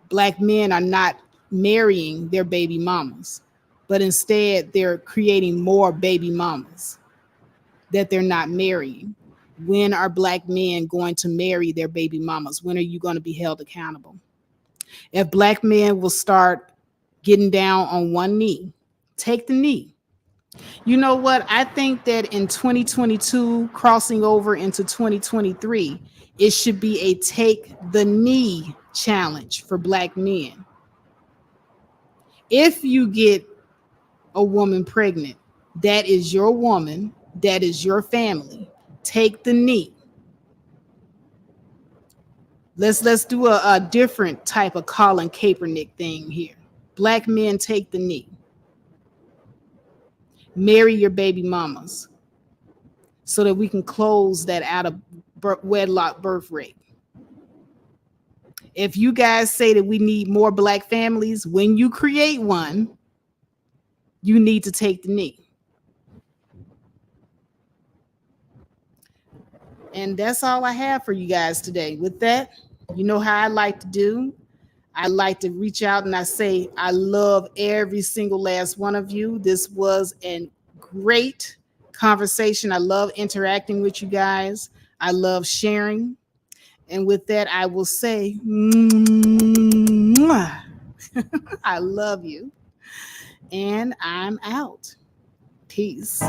S1: Black men are not marrying their baby mamas, but instead they're creating more baby mamas that they're not marrying. When are Black men going to marry their baby mamas? When are you going to be held accountable? If Black men will start getting down on one knee, take the knee. You know what? I think that in 2022, crossing over into 2023, it should be a take the knee challenge for Black men. If you get a woman pregnant, that is your woman, that is your family. Take the knee. Let's do a different type of Colin Kaepernick thing here. Black men, take the knee. Marry your baby mamas so that we can close that out of wedlock birth rate. If you guys say that we need more Black families, when you create one, you need to take the knee. And that's all I have for you guys today. With that, you know how I like to do. I like to reach out and I say, I love every single last one of you. This was a great conversation. I love interacting with you guys. I love sharing. And with that, I will say, I love you. And I'm out. Peace.